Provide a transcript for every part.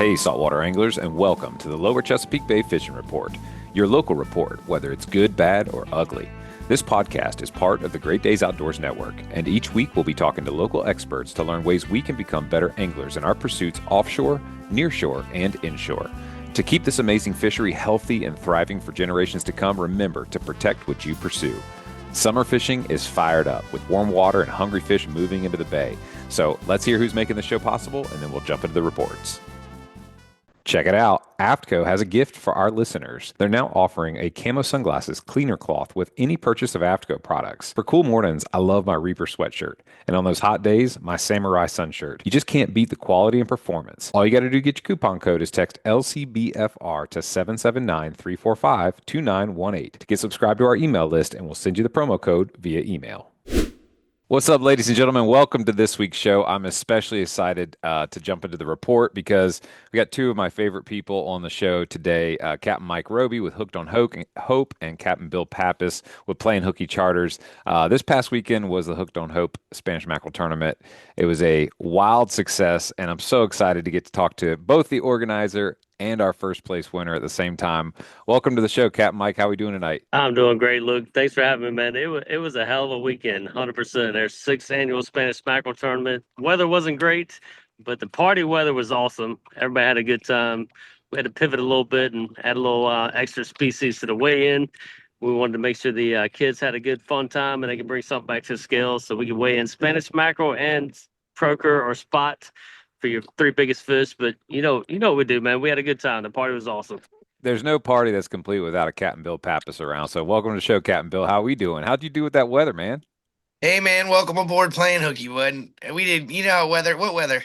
Hey, saltwater anglers, and welcome to the Lower Chesapeake Bay Fishing Report, your local report, whether it's good, bad, or ugly. This podcast is part of the Great Days Outdoors Network, and each week we'll be talking to local experts to learn ways we can become better anglers in our pursuits offshore, nearshore, and inshore. To keep this amazing fishery healthy and thriving for generations to come, remember to protect what you pursue. Summer fishing is fired up with warm water and hungry fish moving into the bay. So let's hear who's making the show possible, and then we'll jump into the reports. Check it out. AFTCO has a gift for our listeners. They're now offering a camo sunglasses cleaner cloth with any purchase of AFTCO products. For cool mornings, I love my Reaper sweatshirt. And on those hot days, my Samurai sun shirt. You just can't beat the quality and performance. All you got to do to get your coupon code is text LCBFR to 779-345-2918 to get subscribed to our email list, and we'll send you the promo code via email. What's up, ladies and gentlemen? Welcome to this week's show. I'm especially excited to jump into the report because we got two of my favorite people on the show today, Captain Mike Roby with Hooked on Hope and Captain Bill Pappas with Playing Hooky Charters. This past weekend was the Hooked on Hope Spanish Mackerel Tournament. It was a wild success, and I'm so excited to get to talk to both the organizer and our first place winner at the same time. Welcome to the show, Captain Mike. How are we doing tonight? I'm doing great, Luke. Thanks for having me, man. It was a hell of a weekend, 100%. Their sixth annual Spanish Mackerel Tournament. Weather wasn't great, but the party weather was awesome. Everybody had a good time. We had to pivot a little bit and add a little extra species to the weigh-in. We wanted to make sure the kids had a good fun time and they could bring something back to the scale so we could weigh in Spanish mackerel and croaker or spot for your three biggest fish. But you know what we do, man. We had a good time. The party was awesome. There's no party that's complete without a Captain Bill Pappas around. So welcome to the show, Captain Bill. How are we doing? How'd you do with that weather, man? Hey man, welcome aboard Playing Hooky, bud. We did, what weather?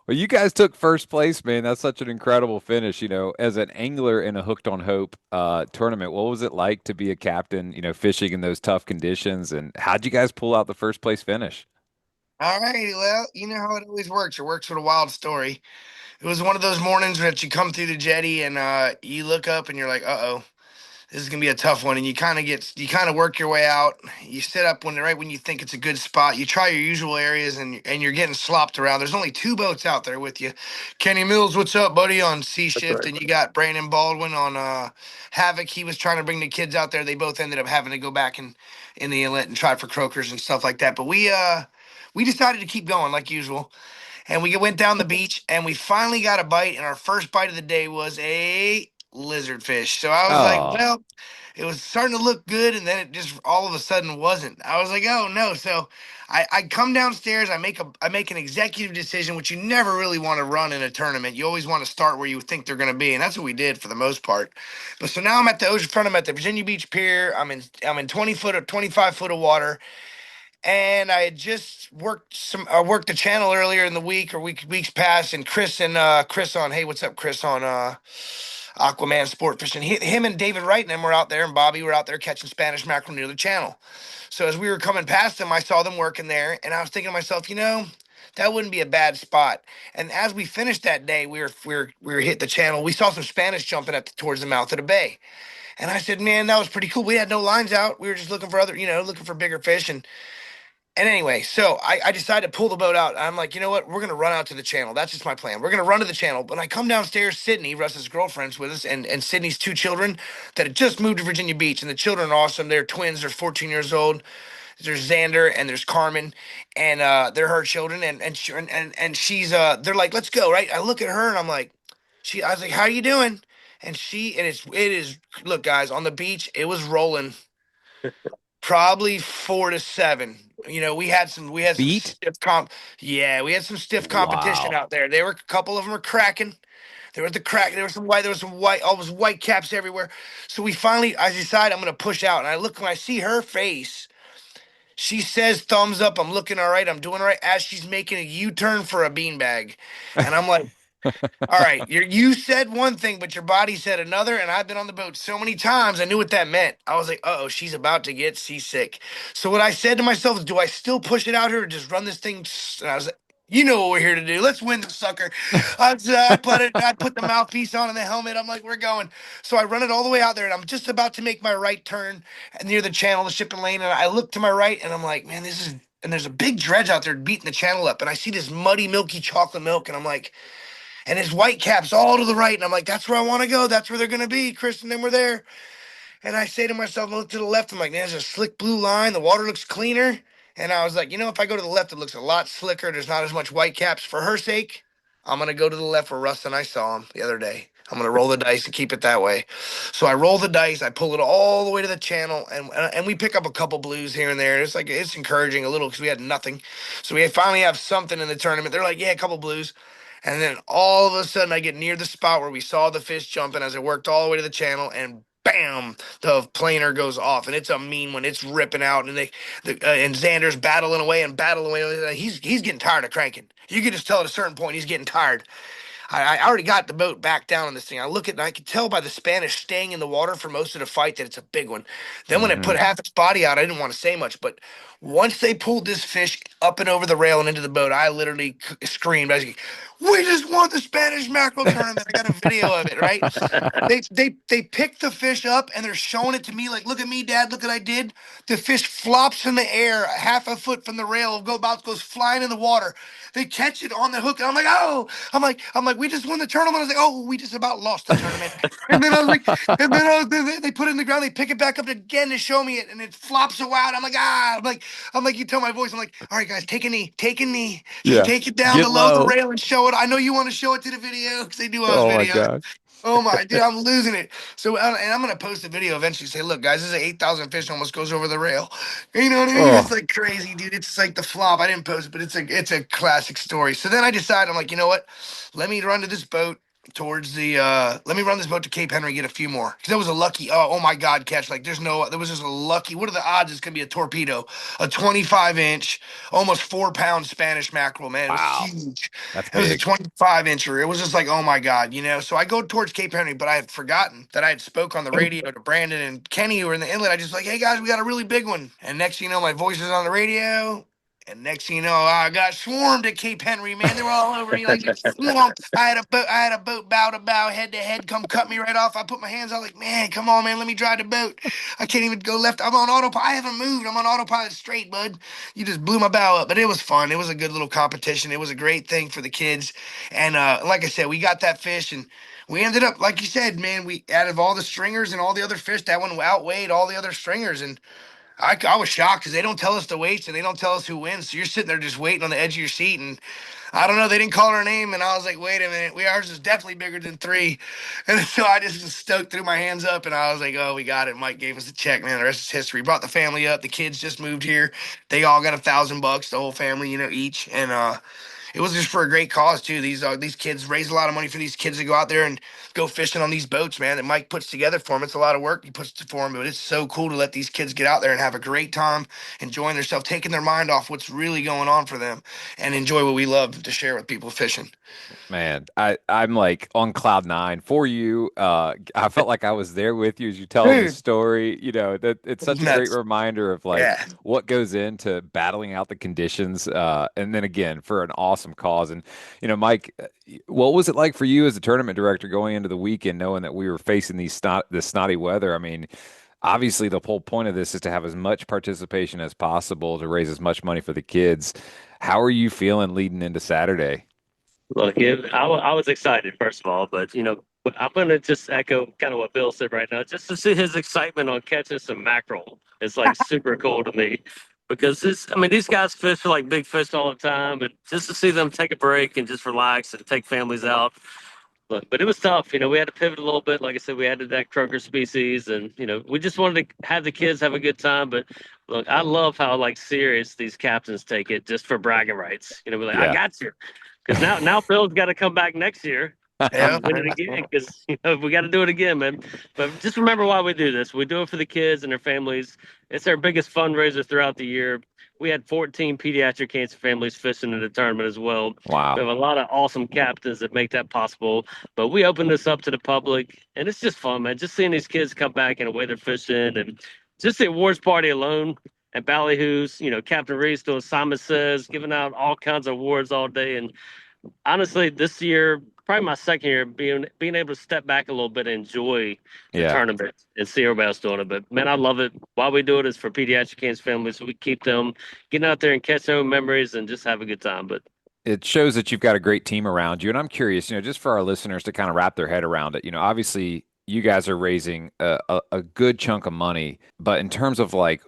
Well, you guys took first place, man. That's such an incredible finish. As an angler in a Hooked on Hope tournament, what was it like to be a captain, fishing in those tough conditions? And how'd you guys pull out the first place finish? All right, well, you know how it always works. It works with a wild story. It was one of those mornings that you come through the jetty and you look up and you're like, uh-oh, this is gonna be a tough one. And you kind of work your way out. You sit up right when you think it's a good spot. You try your usual areas and you're getting slopped around. There's only two boats out there with you. Kenny Mills, what's up, buddy, on Sea That's Shift, right. and you got Brandon Baldwin on Havoc. He was trying to bring the kids out there. They both ended up having to go back in the inlet and try for croakers and stuff like that. But we decided to keep going like usual. And we went down the beach and we finally got a bite. And our first bite of the day was a lizard fish. So I was like, Oh, well, it was starting to look good. And then it just all of a sudden wasn't. I was like, oh no. So I come downstairs. I make an executive decision, which you never really want to run in a tournament. You always want to start where you think they're going to be. And that's what we did for the most part. But so now I'm at the ocean front. I'm at the Virginia Beach Pier. I'm in 20 foot or 25 foot of water. And I had just worked the channel earlier in the week or weeks past, and Chris on, hey, what's up, Chris on Aquaman Sport Fishing. Him and David Wright and them were out there, and Bobby were out there catching Spanish mackerel near the channel. So as we were coming past them, I saw them working there, and I was thinking to myself, that wouldn't be a bad spot. And as we finished that day, we were hit the channel. We saw some Spanish jumping towards the mouth of the bay, and I said, man, that was pretty cool. We had no lines out. We were just looking for looking for bigger fish. And anyway, so I decided to pull the boat out. I'm like, you know what? We're going to run out to the channel. That's just my plan. We're going to run to the channel. When I come downstairs, Sydney, Russ's girlfriend's with us, and Sydney's two children that had just moved to Virginia Beach. And the children are awesome. They're twins. They're 14 years old. There's Xander and there's Carmen, and they're her children. And she's, they're like, let's go, right? I look at her and I'm like, I was like, how are you doing? And it is, look, guys, on the beach, it was rolling. Probably 4 to 7. We had some beat? stiff we had some stiff competition Wow. out there. There were a couple of them were cracking. There was the crack. There was some white. All those white caps everywhere. So I decide I'm gonna push out, and I look when I see her face. She says thumbs up. I'm looking all right. I'm doing all right. As she's making a U-turn for a beanbag, and I'm like, all right, you said one thing, but your body said another, and I've been on the boat so many times, I knew what that meant. I was like, uh-oh, she's about to get seasick. So what I said to myself is, do I still push it out here or just run this thing? And I was like, you know what we're here to do. Let's win the sucker. I put the mouthpiece on and the helmet. I'm like, we're going. So I run it all the way out there, and I'm just about to make my right turn near the channel, the shipping lane, and I look to my right, and I'm like, man, and there's a big dredge out there beating the channel up, and I see this muddy, milky chocolate milk, and I'm like, and his white caps all to the right, and I'm like, that's where I want to go. That's where they're gonna be, Chris. And then we're there, and I say to myself, I look to the left. I'm like, man, there's a slick blue line. The water looks cleaner. And I was like, if I go to the left, it looks a lot slicker. There's not as much white caps. For her sake, I'm going to go to the left where Russ and I saw him the other day. I'm going to roll the dice and keep it that way. So I roll the dice. I pull it all the way to the channel, and we pick up a couple blues here and there. It's encouraging a little because we had nothing. So we finally have something in the tournament. They're like, yeah, a couple blues. And then all of a sudden, I get near the spot where we saw the fish jumping as I worked all the way to the channel, and bam, the planer goes off, and it's a mean one. It's ripping out, and and Xander's battling away and battling away. He's getting tired of cranking. You can just tell at a certain point he's getting tired. I already got the boat back down on this thing. I look at it and I could tell by the Spanish staying in the water for most of the fight that it's a big one. Then when it put half its body out, I didn't want to say much, but once they pulled this fish up and over the rail and into the boat, I literally screamed. I was like, "We just won the Spanish mackerel tournament!" I got a video of it, right? They picked the fish up and they're showing it to me like, "Look at me, Dad! Look what I did." The fish flops in the air, half a foot from the rail, goes flying in the water. They catch it on the hook, and I'm like, "Oh!" I'm like, we just won the tournament. I was like, oh, we just about lost the tournament. And then I was like, they put it in the ground. They pick it back up again to show me it, and it flops away out. I'm like, ah. I'm like, you tell my voice. I'm like, all right, guys, take a knee, Yeah. take it down Get below the low. rail and show it. I know you want to show it to the video because they do us Oh my video. gosh. Oh my, dude, I'm losing it. So, and I'm gonna post a video eventually. Say, look, guys, this is 8,000 fish almost goes over the rail. You know what I mean? It's Oh, like crazy, dude. It's like the flop. I didn't post it, but it's a classic story. So then I decided, I'm like, you know what? Let me run to this boat towards the. Let me run this boat to Cape Henry, get a few more. Because that was a lucky. Oh my God, catch! Like, there was just a lucky. What are the odds? It's gonna be a torpedo, a 25-inch, almost 4-pound Spanish mackerel. Man, it was wow. huge. That's It was a big. 25-incher. It was just like, oh my God. So I go towards Cape Henry, but I had forgotten that I had spoke on the radio to Brandon and Kenny who were in the inlet. I just like, hey guys, we got a really big one. And next thing you know, my voice is on the radio. And next thing you know, I got swarmed at Cape Henry, man. They were all over me like swarmed. I had a boat bow to bow, head to head, come cut me right off. I put my hands out like, man, come on, man, let me drive the boat. I can't even go left. I'm on autopilot. I haven't moved. I'm on autopilot straight, bud. You just blew my bow up, but it was fun. It was a good little competition. It was a great thing for the kids. And like I said, we got that fish, and we ended up, like you said, man, we out of all the stringers and all the other fish, that one outweighed all the other stringers. And I was shocked because they don't tell us the weights and they don't tell us who wins. So you're sitting there just waiting on the edge of your seat. And I don't know, they didn't call her name. And I was like, wait a minute, ours is definitely bigger than 3. And so I just was stoked, threw my hands up, and I was like, oh, we got it. Mike gave us a check, man. The rest is history. Brought the family up. The kids just moved here. They all got $1,000, the whole family, each. And it was just for a great cause too. These kids raise a lot of money for these kids to go out there and go fishing on these boats, man. That Mike puts together for them. It's a lot of work he puts for them, but it's so cool to let these kids get out there and have a great time, enjoying themselves, taking their mind off what's really going on for them, and enjoy what we love to share with people fishing. Man, I'm like on cloud nine for you. I felt like I was there with you as you telling the Dude, story. That it's it was such a great nuts. reminder of like Yeah. what goes into battling out the conditions. And then again for an awesome cause. And Mike, what was it like for you as a tournament director going into the weekend, knowing that we were facing this snotty weather? I mean, obviously the whole point of this is to have as much participation as possible to raise as much money for the kids. How are you feeling leading into Saturday? Look, I was excited first of all, but I'm gonna just echo kind of what Bill said right now. Just to see his excitement on catching some mackerel is like super cool to me, because these guys fish for like big fish all the time, and just to see them take a break and just relax and take families out. Look, but it was tough. We had to pivot a little bit. Like I said, we added that croaker species, and we just wanted to have the kids have a good time. But look, I love how like serious these captains take it just for bragging rights. We're like, I Yeah. got you. Because now Phil's got to come back next year Yeah. and win it again. Because we got to do it again, man. But just remember why we do this. We do it for the kids and their families. It's our biggest fundraiser throughout the year. We had 14 pediatric cancer families fishing in the tournament as well. We Wow. have a lot of awesome captains that make that possible. But we open this up to the public, and it's just fun, man. Just seeing these kids come back and the way they're fishing, and just the awards party alone at Ballyhoo's. Captain Reese doing Simon Says, giving out all kinds of awards all day. And honestly, this year probably my second year being able to step back a little bit and enjoy the Yeah. tournament and see everybody else doing it. But man, I love it. Why we do it is for pediatric cancer families, so we keep them getting out there and catch their own memories and just have a good time. But It shows that you've got a great team around you. And I'm curious, just for our listeners to kind of wrap their head around it, obviously you guys are raising a good chunk of money, but in terms of like,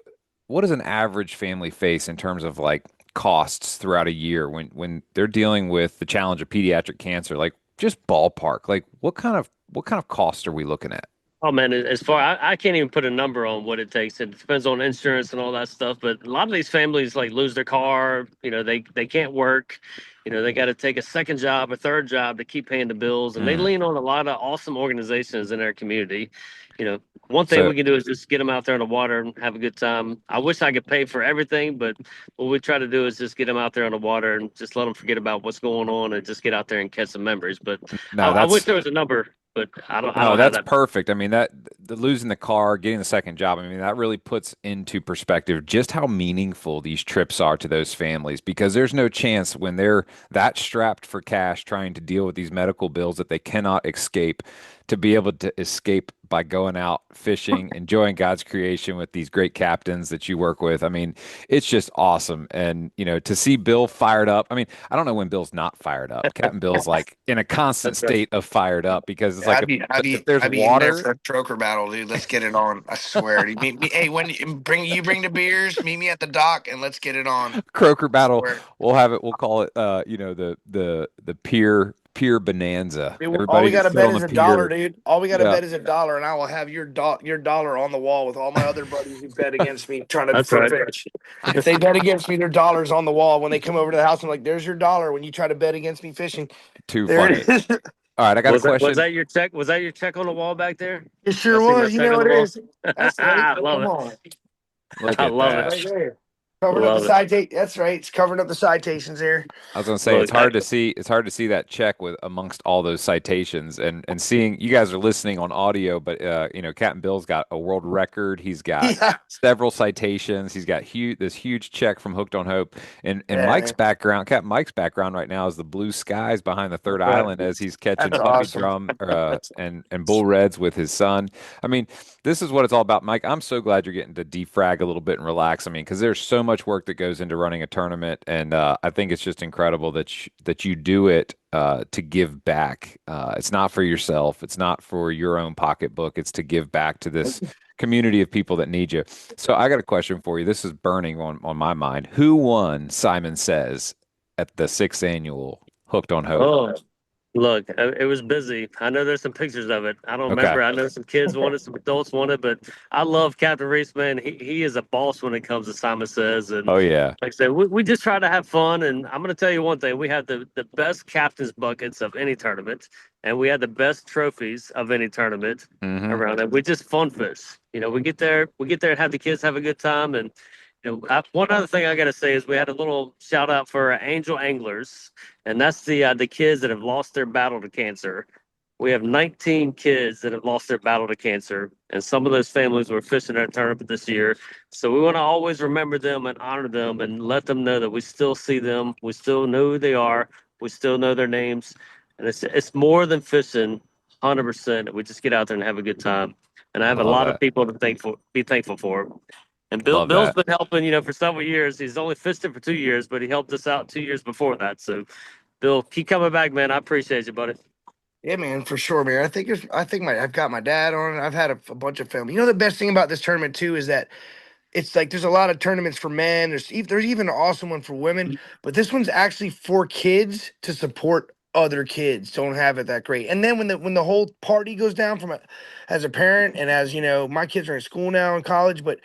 what does an average family face in terms of like costs throughout a year when they're dealing with the challenge of pediatric cancer? Like just ballpark, like what kind of cost are we looking at? oh man, as far I can't even put a number on what it takes. It depends on insurance and all that stuff. But a lot of these families like lose their car. They can't work. They got to take a second job, a third job to keep paying the bills, and they Mm. lean on a lot of awesome organizations in their community. You know, one thing So we can do is just get them out there in the water and have a good time. I wish I could pay for everything, but what we try to do is just get them out there on the water and just let them forget about what's going on and just get out there and catch some memories. But no, I wish that's there was a number, but I No, don't have that's that. perfect. I mean, that the losing the car, getting the second job, I mean, that really puts into perspective just how meaningful these trips are to those families because there's no chance when they're that strapped for cash trying to deal with these medical bills that they cannot escape to be able to escape by going out fishing, enjoying God's creation with these great captains that you work with. I mean, it's just awesome. And, to see Bill fired up. I mean, I don't know when Bill's not fired up. Captain Bill's like in a constant That's right. state of fired up because it's like if there's I'd be in there water, for a troker battle, dude. Let's get it on. I swear. Meet me. Hey, when you bring the beers, meet me at the dock and let's get it on. croaker I battle, swear. we'll have it, we'll call it the pier bonanza. Dude, all we Everybody got to sit bet on the is a dollar, pier. dude. All we got to Yeah. bet is a dollar, and I will have your dollar on the wall with all my other buddies who bet against me trying to That's for right. fish. If they bet against me, their dollar's on the wall. When they come over to the house, I'm like, "There's your dollar." When you try to bet against me fishing, Too there funny. it is. All right, I got a Was question. that your check? Was that your check on the wall back there? It I sure see my was. You check know on it the wall. is. That's right. I love Come it. on, Look I at love that. right it. there. Covering up the Love it. citation. That's right. It's covering up the citations there. I was gonna say Look, it's hard to see that check with amongst all those citations and seeing you guys are listening on audio, but Captain Bill's got a world record. He's got Yeah. several citations. He's got this huge check from Hooked on Hope. And Yeah, Mike's man. background, Captain Mike's background right now is the blue skies behind the third that's right. island as he's catching That's puppy awesome. drum and bull reds with his son. I mean, this is what it's all about, Mike. I'm so glad you're getting to defrag a little bit and relax. I mean, because there's so much work that goes into running a tournament, and I think it's just incredible that you do it to give back. It's not for yourself. It's not for your own pocketbook. It's to give back to this community of people that need you. So I got a question for you. This is burning on my mind. Who won Simon Says at the sixth annual Hooked on Hope? Oh, look, it was busy. I know there's some pictures of it. I don't Okay. remember. I know some kids wanted, some adults wanted, but I love Captain Reese, man. He is a boss when it comes to Simon Says. And Oh yeah. like I said, we just try to have fun. And I'm going to tell you one thing. We had the best captain's buckets of any tournament, and we had the best trophies of any tournament Hmm. around it. We just fun fish. We get there and have the kids have a good time. And one other thing I got to say is we had a little shout out for Angel Anglers, and that's the kids that have lost their battle to cancer. We have 19 kids that have lost their battle to cancer, and some of those families were fishing our tournament this year. So we want to always remember them and honor them and let them know that we still see them, we still know who they are, we still know their names, and it's more than fishing. 100%. We just get out there and have a good time, and I I have a love lot of that. people to be thankful for. And Love Bill's that. been helping, for several years. He's only fished it for 2 years, but he helped us out 2 years before that. So, Bill, keep coming back, man. I appreciate you, buddy. Yeah, man, for sure, man. I've got my dad on it. I've had a bunch of family. You know, the best thing about this tournament too is that it's like there's a lot of tournaments for men. There's even an awesome one for women, but this one's actually for kids to support other kids. Don't have it that great. And then when the whole party goes down as a parent and as my kids are in school now in college, but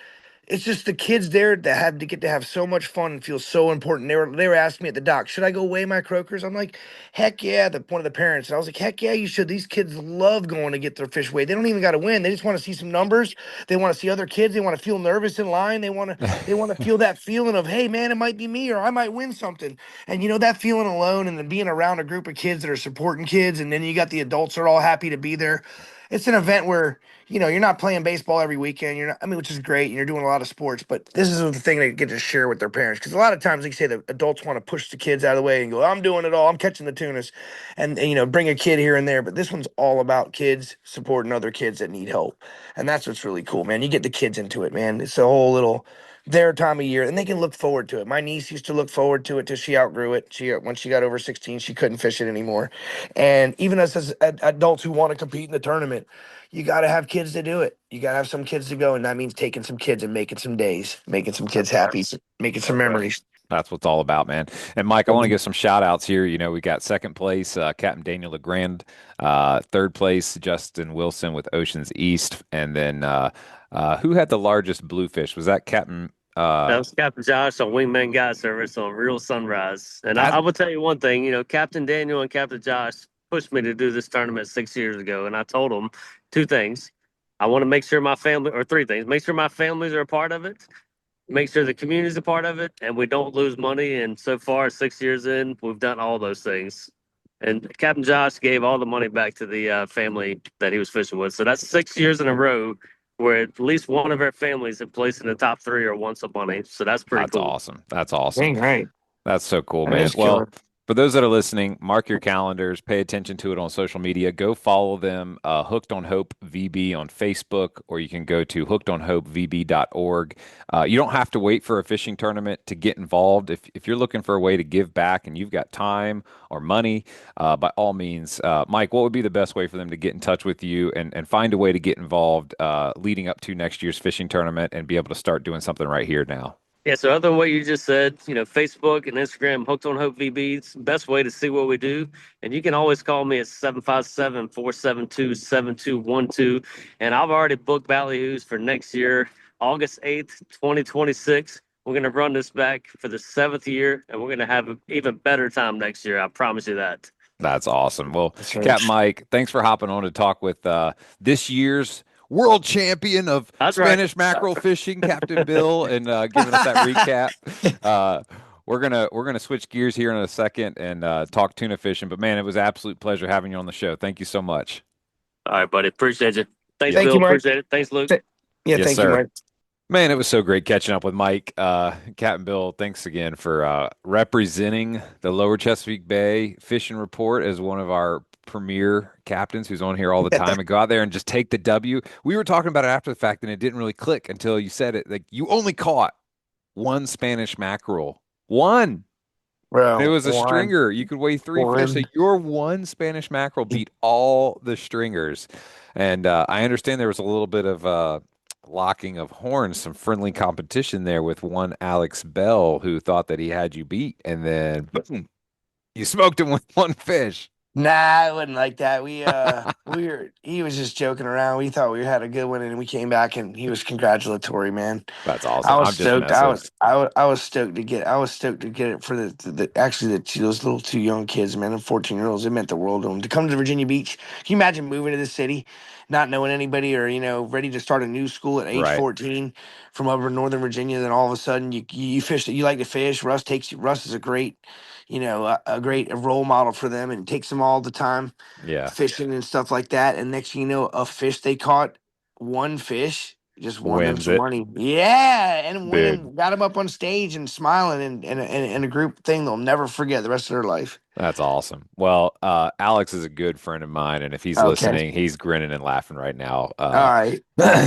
it's just the kids there that have to get to have so much fun and feel so important. They were asking me at the dock, should I go weigh my croakers? I'm like, heck yeah. One of the parents, and I was like, heck yeah, you should. These kids love going to get their fish weighed. They don't even got to win. They just want to see some numbers. They want to see other kids. They want to feel nervous in line. They want to feel that feeling of, hey man, it might be me or I might win something. And that feeling alone and then being around a group of kids that are supporting kids, and then you got the adults that are all happy to be there. it's an event where, you're not playing baseball every weekend. You're not, I mean, which is great. And you're doing a lot of sports, but this is the thing they get to share with their parents. Because a lot of times, like you say, the adults want to push the kids out of the way and go, I'm doing it all. I'm catching the tunas and bring a kid here and there. But this one's all about kids supporting other kids that need help. And that's what's really cool, man. You get the kids into it, man. It's a whole little their time of year and they can look forward to it. My niece used to look forward to it till she outgrew it. When she got over 16, she couldn't fish it anymore. And even us as adults who want to compete in the tournament, you got to have kids to do it. You got to have some kids to go, and that means taking some kids and making some days, making some kids happy, making some memories. That's what it's all about, man. And Mike, I want to give some shout outs here. We got second place, Captain Daniel LeGrand, third place, Justin Wilson with Oceans East. And then who had the largest bluefish? Was that Captain? That was Captain Josh on Wingman Guide Service on Real Sunrise. And I will tell you one thing, Captain Daniel and Captain Josh pushed me to do this tournament 6 years ago. And I told them two things. I want to make sure my family, or three things, make sure my families are a part of it, make sure the community's a part of it, and we don't lose money. And so far, 6 years in, we've done all those things. And Captain Josh gave all the money back to the family that he was fishing with. So that's 6 years in a row where at least one of our families have placed in the top three or won some money. So that's pretty cool. Awesome. That's awesome. Dang right. That's so cool, That man. is Well, killer. for those that are listening, mark your calendars, pay attention to it on social media. Go follow them, Hooked on Hope VB on Facebook, or you can go to hookedonhopevb.org. You don't have to wait for a fishing tournament to get involved. If you're looking for a way to give back and you've got time or money, by all means, Mike, what would be the best way for them to get in touch with you and find a way to get involved leading up to next year's fishing tournament and be able to start doing something right here now? Yeah, so other than what you just said, Facebook and Instagram, Hooked on Hope VB, it's the best way to see what we do. And you can always call me at 757-472-7212. And I've already booked ballyhoos for next year, August 8th, 2026. We're going to run this back for the seventh year, and we're going to have an even better time next year. I promise you that. That's awesome. Well, That's right. Captain Mike, thanks for hopping on to talk with this year's world champion of That's right. Spanish mackerel fishing, Captain Bill, and giving us that recap. We're gonna switch gears here in a second and talk tuna fishing. But man, it was an absolute pleasure having you on the show. Thank you so much. All right, buddy. Appreciate you. Thanks, Thank Bill. you, Mike. Appreciate it. Thanks, Luke. Yeah, Yes, thank sir. you, Mike. Man, it was so great catching up with Mike. Captain Bill, thanks again for representing the Lower Chesapeake Bay Fishing Report as one of our premier captains who's on here all the time and go out there and just take the W. We were talking about it after the fact and it didn't really click until you said it. Like you only caught one Spanish mackerel. One. Bro, And it was a one. stringer. You could weigh three fish. So your one Spanish mackerel beat all the stringers. And I understand there was a little bit of locking of horns, some friendly competition there with one Alex Bell who thought that he had you beat. And then boom, you smoked him with one fish. Nah, it wasn't like that. He was just joking around. We thought we had a good one, and we came back, and he was congratulatory, man. That's awesome. I was I'm just stoked. messing. I was stoked to get. I was stoked to get it for those little two young kids, man, the 14-year-olds. It meant the world to them to come to Virginia Beach. Can you imagine moving to this city, not knowing anybody, or ready to start a new school at age Right. 14 from over Northern Virginia? Then all of a sudden, you fish. You like to fish. Russ is a great, a great role model for them, and takes them all the time Yeah. fishing and stuff like that. And next thing you know, a fish they caught, one fish just won them Wins some it. money. Yeah, and Dude. got them up on stage and smiling and a group thing they'll never forget the rest of their life. That's awesome. Well, Alex is a good friend of mine, and if he's Okay. listening, he's grinning and laughing right now. All right.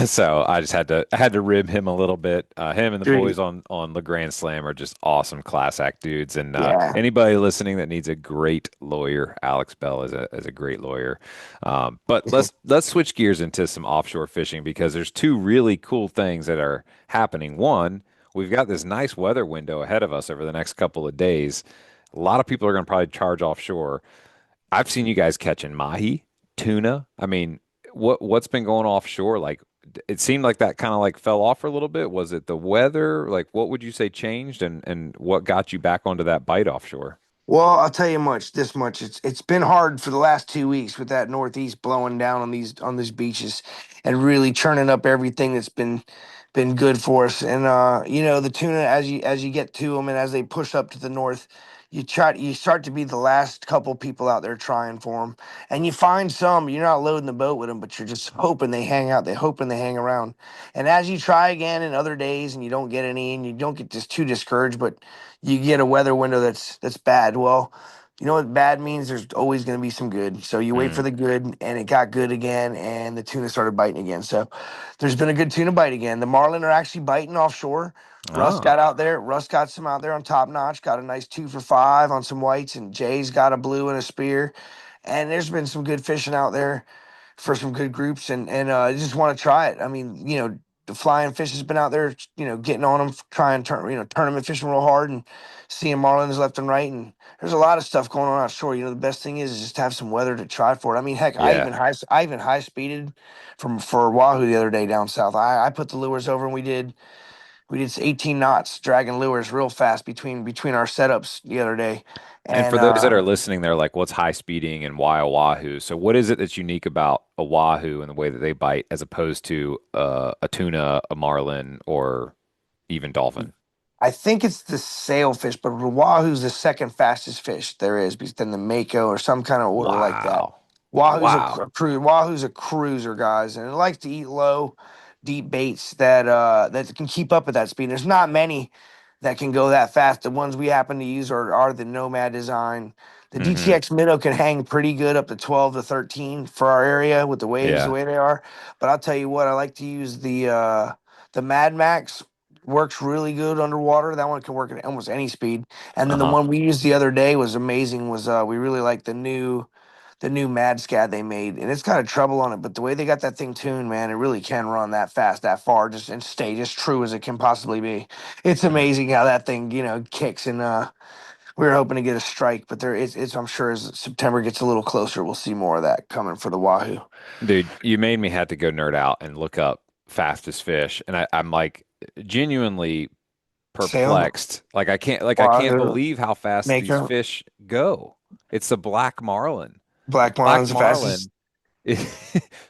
So I just had to rib him a little bit. Him and the Dude. boys on the Grand Slam are just awesome class act dudes. And Yeah. anybody listening that needs a great lawyer, Alex Bell is a great lawyer. But let's switch gears into some offshore fishing because there's two really cool things that are happening. One, we've got this nice weather window ahead of us over the next couple of days. A lot of people are going to probably charge offshore. I've seen you guys catching mahi, tuna. I mean, what's been going offshore? Like, it seemed like that kind of like fell off for a little bit. Was it the weather? Like, what would you say changed, and what got you back onto that bite offshore? Well, I'll tell you this much. It's been hard for the last 2 weeks with that northeast blowing down on these beaches and really churning up everything that's been good for us. And the tuna as you get to them and as they push up to the north, you start to be the last couple people out there trying for them, and you find some. You're not loading the boat with them, but you're just hoping they hang out. They hoping they hang around. And as you try again in other days, and you don't get any, and you don't get just too discouraged, but you get a weather window that's bad. Well, you know what bad means? There's always going to be some good. So you wait for Mm. the good, and it got good again, and the tuna started biting again. So there's been a good tuna bite again. The marlin are actually biting offshore. Russ Oh, got out there. Russ got some out there on top notch. Got a nice 2 for 5 on some whites, and Jay's got a blue and a spear. And there's been some good fishing out there for some good groups, and I just want to try it. I mean, the flying fish has been out there, getting on them, trying tournament fishing real hard, and seeing marlins left and right. And there's a lot of stuff going on offshore. The best thing is just to have some weather to try for it. I mean, heck, yeah. I even high speeded for Wahoo the other day down south. I put the lures over, and we did 18 knots dragging lures real fast between our setups the other day. And for And those that are listening, they're like, what's high speeding and why a wahoo? So what is it that's unique about a wahoo and the way that they bite as opposed to a tuna, a marlin, or even dolphin? I think it's the sailfish, but the wahoo's the second fastest fish there is, than the mako or some kind of order like that. Wow. Wow. Wahoo's a cruiser, guys, and it likes to eat low, deep baits that can keep up with that speed. There's not many that can go that fast. The ones we happen to use are the Nomad design. The Hmm. DTX minnow can hang pretty good up to 12 to 13 for our area with the waves the Yeah. way they are. But I'll tell you what, I like to use the Mad Max. Works really good underwater. That one can work at almost any speed. And then the Uh-huh. one we used the other day was amazing. Was we really like the new Mad Scad they made, and it's got a treble on it. But the way they got that thing tuned, man, it really can run that fast, that far, just and stay just true as it can possibly be. It's Mhm. amazing how that thing, kicks. And we were hoping to get a strike, but it's. I'm sure as September gets a little closer, we'll see more of that coming for the Wahoo. Dude, you made me have to go nerd out and look up fastest fish. And I'm like genuinely Sail, perplexed. Like I can't Wahoo, believe how fast these Mako, fish go. It's the black marlin. The Black black Marlin's the fastest. marlin,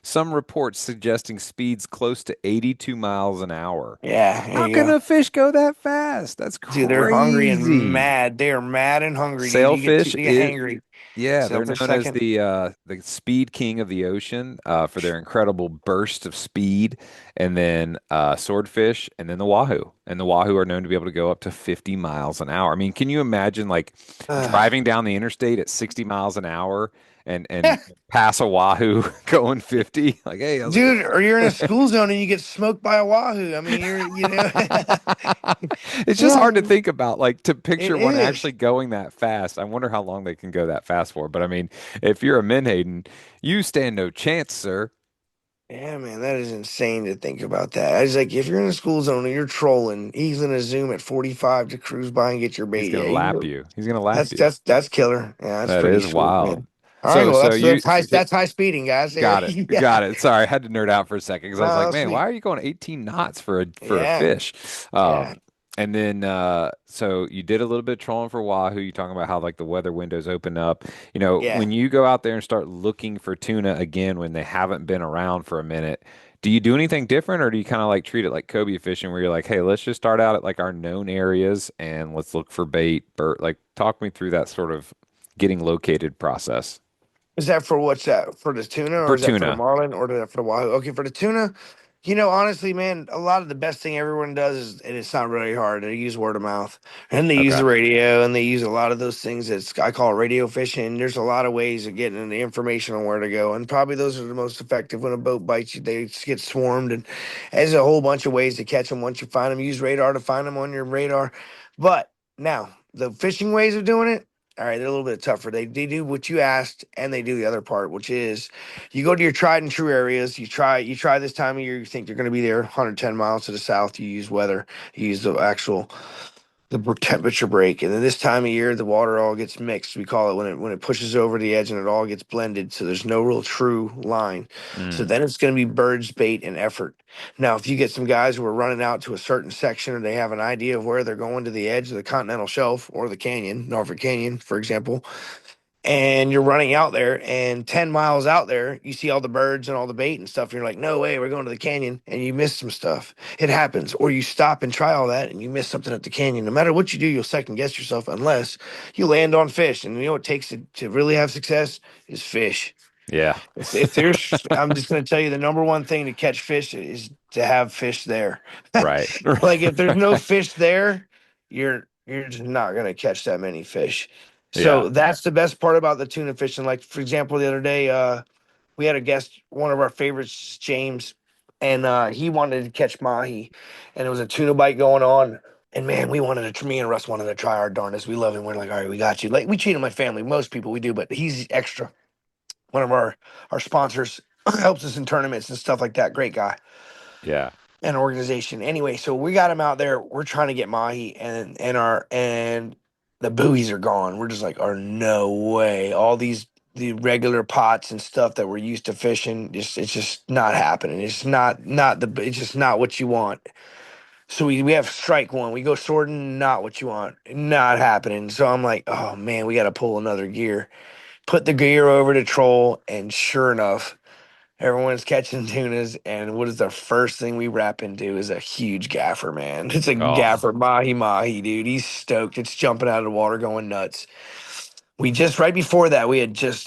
some reports suggesting speeds close to 82 miles an hour. Yeah, there How you can go. a fish go that fast? That's Dude, they're hungry and crazy. mad. They are mad and hungry, dude. Sailfish You get is hangry. Yeah, they're Sailfish known as second. the speed king of the ocean for their incredible burst of speed, and then swordfish, and then the wahoo. And the wahoo are known to be able to go up to 50 miles an hour. I mean, can you imagine like driving down the interstate at 60 miles an hour and pass a wahoo going 50? Like, hey, how's it Dude, or you're in a going? school zone and you get smoked by a wahoo. I mean, It's just yeah, hard to think about, like to it picture one is. actually going that fast. I wonder how long they can go that fast for. But I mean, if you're a Menhaden, you stand no chance, sir. Yeah, man, that is insane to think about that. I was like, if you're in a school zone and you're trolling, he's gonna zoom at 45 to cruise by and get your He's bait. gonna Yeah, you can lap go. you. He's gonna lap That's you. that's that's killer. Yeah, that's That pretty is sweet, wild. man. All right, So, well, so that's you that's high that's high speeding, guys. got it, Yeah, got it. Sorry, I had to nerd out for a second because I was like, no, man, why sweet. are you going 18 knots for a Yeah, fish? yeah, And then so you did a little bit of trolling for Wahoo. You talking about how like the weather windows open up. yeah. When you go out there and start looking for tuna again when they haven't been around for a minute, do you do anything different or do you kind of like treat it like Kobe fishing where you're like, hey, let's just start out at like our known areas and let's look for bait, like talk me through that sort of getting located process Is that for what's that? For the tuna or for is that for the tuna. marlin or is that for the wahoo? Okay, for the tuna, honestly, man, a lot of the best thing everyone does is, and it's not really hard, they use word of mouth. And they use Okay. the radio and they use a lot of those things I call radio fishing. There's a lot of ways of getting the information on where to go. And probably those are the most effective. When a boat bites you, they just get swarmed. And there's a whole bunch of ways to catch them once you find them. Use radar to find them on your radar. But now, the fishing ways of doing it, all right, they're a little bit tougher. They do what you asked, and they do the other part, which is you go to your tried and true areas. You try this time of year. You think you're going to be there 110 miles to the south. You use weather. You use the temperature break, and then this time of year the water all gets mixed. We call it when it pushes over the edge and it all gets blended. So there's no real true line. So Mm, then it's going to be birds, bait, and effort. Now, if you get some guys who are running out to a certain section or they have an idea of where they're going to the edge of the continental shelf or the canyon, Norfolk Canyon, for example, and you're running out there, and 10 miles out there you see all the birds and all the bait and stuff, and you're like, no way, we're going to the canyon, and you miss some stuff. It happens. Or you stop and try all that and you miss something at the canyon. No matter what you do, you'll second guess yourself unless you land on fish. And you know what it takes to really have success is fish. Yeah. If there's, I'm just going to tell you, the number one thing to catch fish is to have fish there. Right. Like if there's no fish there, you're just not gonna catch that many fish. Yeah. So that's the best part about the tuna fishing. Like for example, the other day, we had a guest, one of our favorites, James, and he wanted to catch mahi, and it was a tuna bite going on. And man, me and Russ wanted to try our darndest. We love him. We're like, all right, we got you. Like we treat him like family. Most people we do, but he's extra. One of our sponsors helps us in tournaments and stuff like that. Great guy. Yeah. An organization. Anyway, so we got him out there. We're trying to get mahi, and the buoys are gone. We're just like, oh no way! All the regular pots and stuff that we're used to fishing, it's just not happening. It's just not what you want. So we have strike one. We go sorting, not what you want, not happening. So I'm like, oh man, we got to pull another gear. Put the gear over to troll, and sure enough, everyone's catching tunas, and what is the first thing we wrap into is a huge gaffer, man. It's a Oh. gaffer, mahi, dude. He's stoked. It's jumping out of the water, going nuts. We just right before that,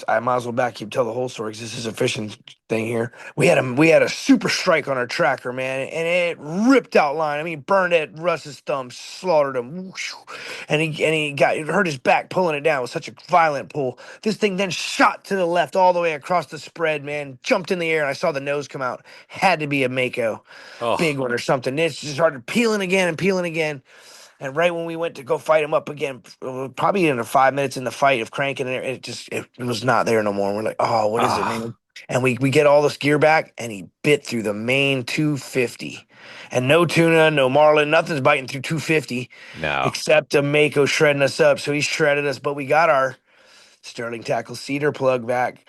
I might as well back you tell the whole story because this is a fishing thing here. We had a super strike on our tracker, man, and it ripped out line. I mean, burned at Russ's thumb, slaughtered him, and he got it hurt his back pulling it down. It was such a violent pull. This thing then shot to the left all the way across the spread, man. Jumped in the air, and I saw the nose come out. Had to be a mako, big Oh. one or something. It just started peeling again and peeling again. And right when we went to go fight him up again, probably in the 5 minutes in the fight of cranking it was not there no more. We're like, oh, what is it, Ah. man? And we get all this gear back, and he bit through the main 250. And no tuna, no marlin, nothing's biting through 250 No. except a mako shredding us up. So he shredded us, but we got our Sterling Tackle cedar plug back.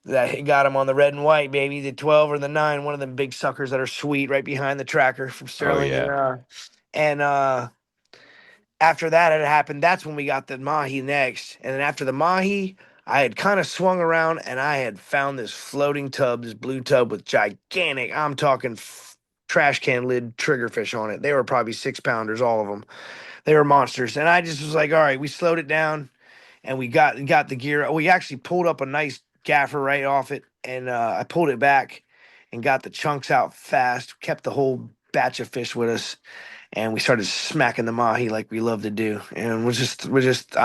That got him on the red and white, baby. The 12 or the 9, one of them big suckers that are sweet right behind the tracker from Oh Sterling. yeah. And after that had happened, that's when we got the mahi next. And then after the mahi, I had kind of swung around and I had found this floating tub, this blue tub with gigantic, I'm talking trash can lid triggerfish on it. They were probably 6 pounders, all of them. They were monsters. And I just was like, all right, we slowed it down and we got the gear. We actually pulled up a nice gaffer right off it, and I pulled it back and got the chunks out fast, kept the whole batch of fish with us, and we started smacking the mahi like we love to do. And we're just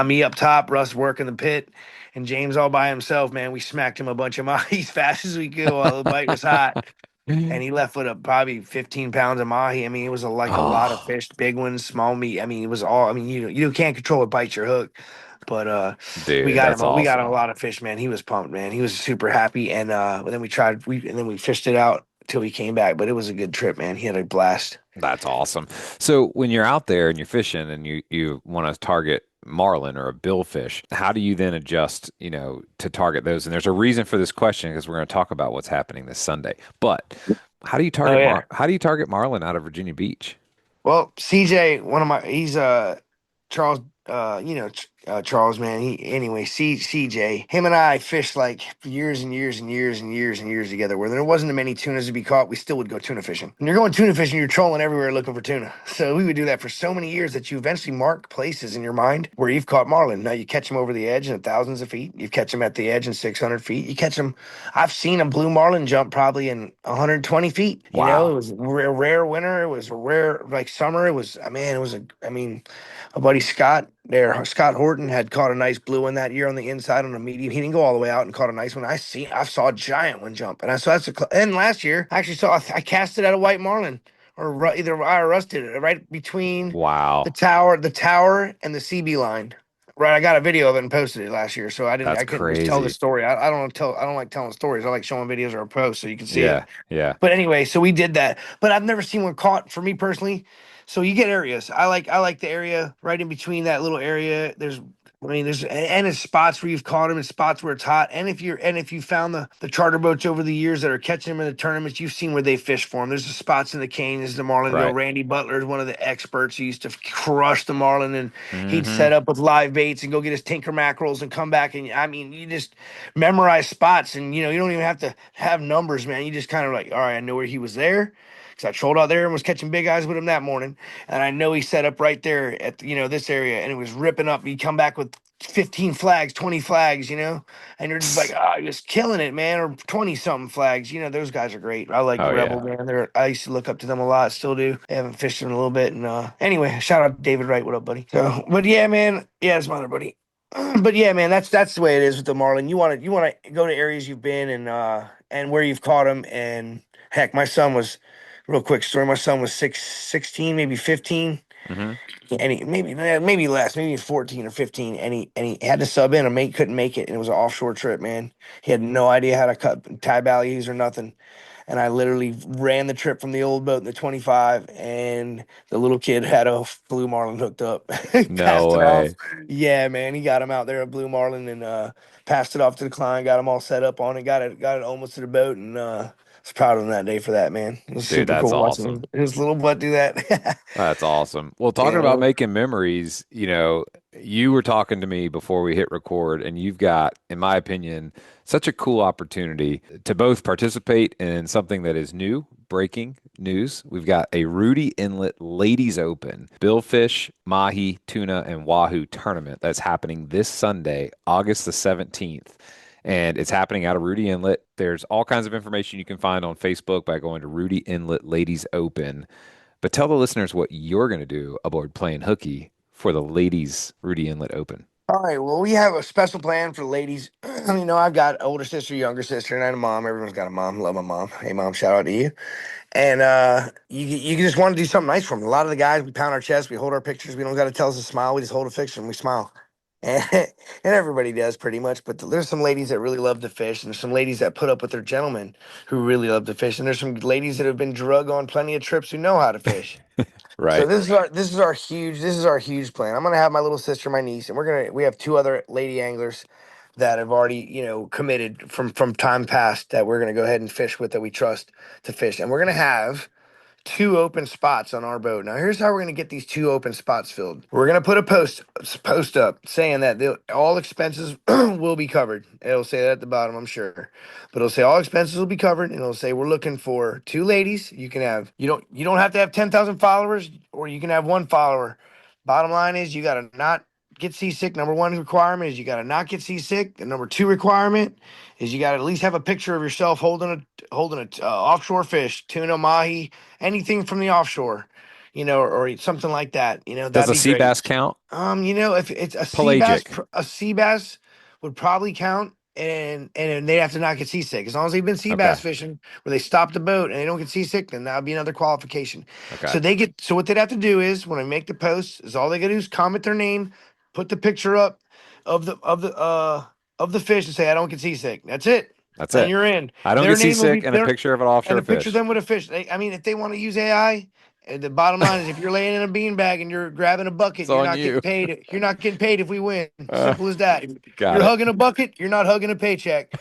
me up top, Russ working the pit, and James all by himself. Man, we smacked him a bunch of mahi as fast as we could while the bite was hot. And he left with probably 15 pounds of mahi. I mean, it was like a lot of Oh, fish, big ones, small meat. I mean, it was all. I mean, you can't control it, bite your hook. But we dude, got that's him. We got him a awesome. lot of fish, man. He was pumped, man. He was super happy. And then we fished it out till he came back. But it was a good trip, man. He had a blast. That's awesome. So when you're out there and you're fishing and you want to target marlin or a billfish, how do you then adjust, to target those? And there's a reason for this question because we're going to talk about what's happening this Sunday. But Oh yeah. how do you target marlin out of Virginia Beach? Well, CJ, he's Charles, Charles, man. CJ, him and I fished like years and years and years and years and years together. Where there wasn't many tunas to be caught, we still would go tuna fishing. When you're going tuna fishing, you're trolling everywhere looking for tuna. So we would do that for so many years that you eventually mark places in your mind where you've caught marlin. Now you catch them over the edge in thousands of feet. You catch them at the edge in 600 feet. You catch them. I've seen a blue marlin jump probably in 120 feet. It Wow. was a rare winter. It was a rare like summer. It was. I mean, a buddy Scott there, Scott Horton had caught a nice blue one that year on the inside on a medium. He didn't go all the way out and caught a nice one. I saw a giant one jump, and I saw and last year I actually I cast it at a white marlin, or either I or Russ did it right between Wow. the tower and the CB line. Right, I got a video of it and posted it last year, so That's I couldn't just tell the crazy. story. I don't like telling stories. I like showing videos or a post so you can see it. Yeah. Yeah. But anyway, so we did that. But I've never seen one caught for me personally. So you get areas. I like the area right in between that little area. There's I mean, there's spots where you've caught them and spots where it's hot. And if you found the charter boats over the years that are catching them in the tournaments, you've seen where they fish for them. There's the spots in the canyons, the marlin. You know, Right. Randy Butler is one of the experts. He used to crush the marlin, and he'd Mm-hmm. set up with live baits and go get his tinker mackerels and come back. And I mean, you just memorize spots, and you don't even have to have numbers, man. You just kind of like, all right, I know where he was there. Because I trolled out there and was catching big eyes with him that morning. And I know he set up right there at, this area, and it was ripping up. He'd come back with 15 flags, 20 flags, and you're just like, he was killing it, man, or 20 something flags. Those guys are great. I like Oh Rebel, yeah. man. I used to look up to them a lot, still do. I haven't fished in a little bit. And anyway, shout out to David Wright. What up, buddy? So, but yeah, man. Yeah, it's my other buddy. But yeah, man, that's the way it is with the marlin. You want to go to areas you've been and where you've caught them. And heck, my son was real quick story. My son was 16, maybe 15, Mm-hmm. and maybe less, maybe 14 or 15, and he had to sub in. A mate couldn't make it, and it was an offshore trip, man. He had no idea how to cut tie values or nothing. And I literally ran the trip from the old boat in the 25, and the little kid had a blue marlin hooked up. No Passed it off. way. Yeah, man, he got him out there, a blue marlin, and passed it off to the client. Got him all set up on it. Got it almost to the boat, and was proud of him that day for that, man. It was Dude, super that's cool awesome. watching his little butt do that. That's awesome. Well, talking Yeah, about man. making memories, you were talking to me before we hit record, and you've got, in my opinion, such a cool opportunity to both participate in something that is new, breaking news. We've got a Rudy Inlet Ladies Open Billfish, Mahi, Tuna, and Wahoo tournament that's happening this Sunday, August the 17th. And it's happening out of Rudy Inlet. There's all kinds of information you can find on Facebook by going to Rudy Inlet Ladies Open. But tell the listeners what you're going to do aboard playing hooky for the ladies Rudy Inlet Open. All right. Well, we have a special plan for the ladies. I've got older sister, younger sister, and I had a mom. Everyone's got a mom. Love my mom. Hey, mom, shout out to you. And you just want to do something nice for them. A lot of the guys, we pound our chest, we hold our pictures. We don't got to tell us to smile. We just hold a picture and we smile. And, and everybody does pretty much. But there's some ladies that really love to fish, and there's some ladies that put up with their gentlemen who really love to fish, and there's some ladies that have been drug on plenty of trips who know how to fish. So Right. this is our huge plan. I'm gonna have my little sister, my niece, and we have two other lady anglers that have already committed from time past that we're gonna go ahead and fish with, that we trust to fish, and we're gonna have two open spots on our boat. Now, here's how we're going to get these two open spots filled. We're going to put a post up saying that all expenses will be covered. It'll say that at the bottom, I'm sure, but it'll say all expenses will be covered, and it'll say we're looking for two ladies. You don't have to have 10,000 followers, or you can have one follower. Bottom line is you got to not get seasick. Number one requirement is you got to not get seasick. The number two requirement is you got to at least have a picture of yourself holding a offshore fish, tuna, mahi, anything from the offshore, or something like that. Does That'd a be sea great. bass count? If it's a sea bass, Pelagic. a sea bass would probably count, and they'd have to not get seasick. As long as they've been sea bass Okay. fishing, where they stop the boat and they don't get seasick, then that would be another qualification. Okay. So what they'd have to do is, when I make the post, is all they gotta do is comment their name, put the picture up of the fish, and say I don't get seasick. That's it. That's And it. you're in. I don't Their get name will be seasick and a there, picture of an and offshore a picture of fish. them with a fish. If they want to use AI, the bottom line is if you're laying in a beanbag and you're grabbing a bucket, It's you're on not getting you. paid. You're not getting paid if we win. Uh, Simple as that. If got you're it. hugging a bucket, you're not hugging a paycheck.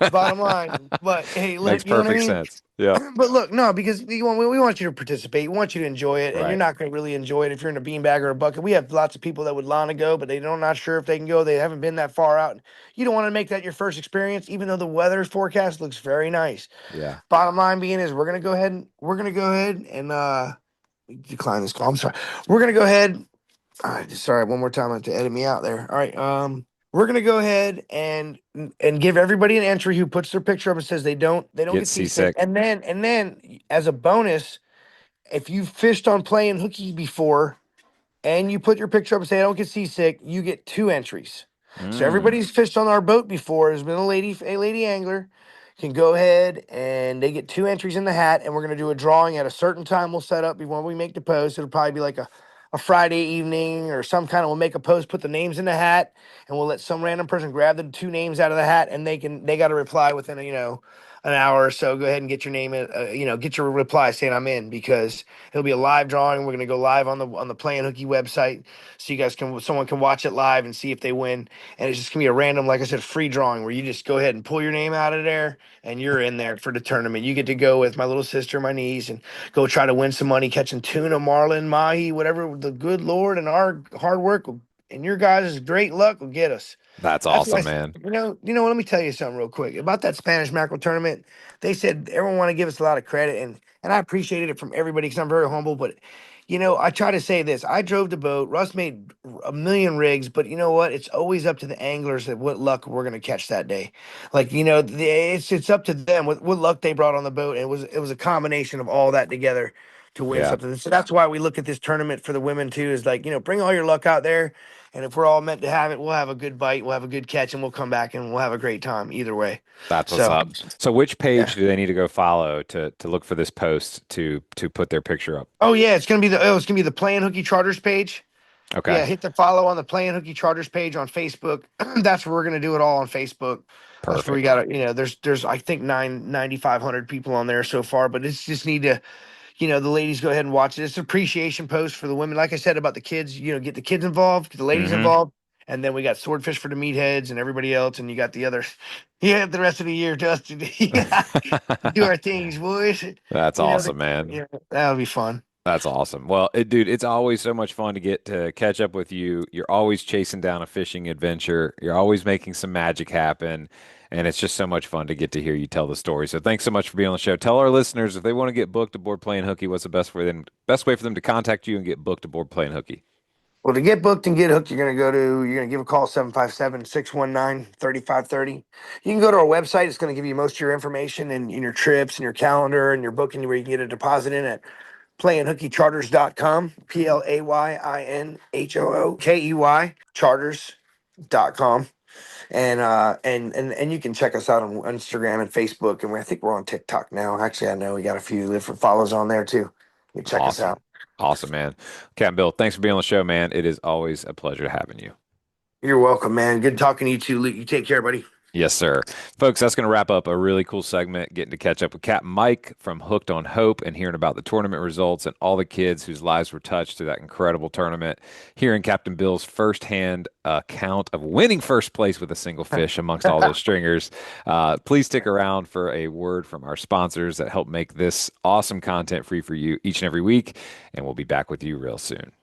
Bottom line. But hey, Makes you know what I perfect mean? sense. Yep. But look, no, because we want you to participate. We want you to enjoy it, and you're Right. not going to really enjoy it if you're in a beanbag or a bucket. We have lots of people that would want to go, but they don't not sure if they can go. They haven't been that far out. You don't want to make that your first experience, even though the weather forecast looks very nice. Yeah. Bottom line being is we're gonna go ahead and decline this call. I'm sorry. We're gonna go ahead. All right, sorry, one more time I have to edit me out there. All right. We're gonna go ahead and give everybody an entry who puts their picture up and says they don't Get get seasick. seasick. And then as a bonus, if you've fished on playing hooky before and you put your picture up and say I don't get seasick, you get two entries. So Mm. everybody's fished on our boat before, has been a lady angler, can go ahead and they get two entries in the hat, and we're gonna do a drawing at a certain time we'll set up before we make the post. It'll probably be like a Friday evening or some kind of, we'll make a post, put the names in the hat, and we'll let some random person grab the two names out of the hat, and they got to reply within an hour or so, go ahead and get your name in, get your reply saying I'm in, because it'll be a live drawing. We're gonna go live on the Playing Hooky website, so you guys someone can watch it live and see if they win. And it's just gonna be a random, like I said, free drawing where you just go ahead and pull your name out of there, and you're in there for the tournament. You get to go with my little sister, my niece, and go try to win some money catching tuna, marlin, mahi, whatever the good Lord and our hard work and your guys' great luck will get us. That's That's what awesome, man. what, let me tell you something real quick about that Spanish mackerel tournament. They said everyone want to give us a lot of credit, and I appreciated it from everybody because I'm very humble. But I try to say this: I drove the boat. Russ made a million rigs, but you know what? It's always up to the anglers at what luck we're gonna catch that day. Like it's up to them what luck they brought on the boat. And it was a combination of all that together to win Yeah, something. So that's why we look at this tournament for the women too. Is like bring all your luck out there. And if we're all meant to have it, we'll have a good bite, we'll have a good catch, and we'll come back and we'll have a great time either way. that's what's So, up. So which yeah. page do they need to go follow to look for this post to put their picture up? Oh yeah, it's gonna be the Playing Hooky Charters page. Okay, Yeah, hit the follow on the Playing Hooky Charters page on Facebook. That's where we're gonna do it all on Facebook. That's where we perfect. got it. There's I think 9,500 people on there so far, but it's just need to the ladies go ahead and watch it. It's an appreciation post for the women. Like I said about the kids, get the kids involved, get the ladies Hmm. involved. And then we got Swordfish for the meatheads and everybody else. And you got the others. Yeah, the rest of the year, Dustin. Yeah, do our things, boys. That's You know, the, awesome, man. yeah, that'll be fun. That's awesome. Well, dude, it's always so much fun to get to catch up with you. You're always chasing down a fishing adventure. You're always making some magic happen. And it's just so much fun to get to hear you tell the story. So thanks so much for being on the show. Tell our listeners if they want to get booked aboard Playing Hooky, what's the best way for them to contact you and get booked aboard Playing Hooky? Well, to get booked and get hooked, you're going to give a call 757-619-3530. You can go to our website. It's going to give you most of your information and your trips and your calendar and your booking where you can get a deposit in at playinghookycharters.com, PLAYINHOOKEY charters.com. And you can check us out on Instagram and Facebook, and I think we're on TikTok now. Actually, I know we got a few different follows on there too. You can check us Awesome. out. Awesome, man. Captain Bill, thanks for being on the show, man. It is always a pleasure having you. You're welcome, man. Good talking to you too, Luke. You take care, buddy. Yes, sir. Folks, that's going to wrap up a really cool segment, getting to catch up with Captain Mike from Hooked on Hope and hearing about the tournament results and all the kids whose lives were touched through that incredible tournament. Hearing Captain Bill's firsthand account of winning first place with a single fish amongst all those stringers. Please stick around for a word from our sponsors that help make this awesome content free for you each and every week. And we'll be back with you real soon.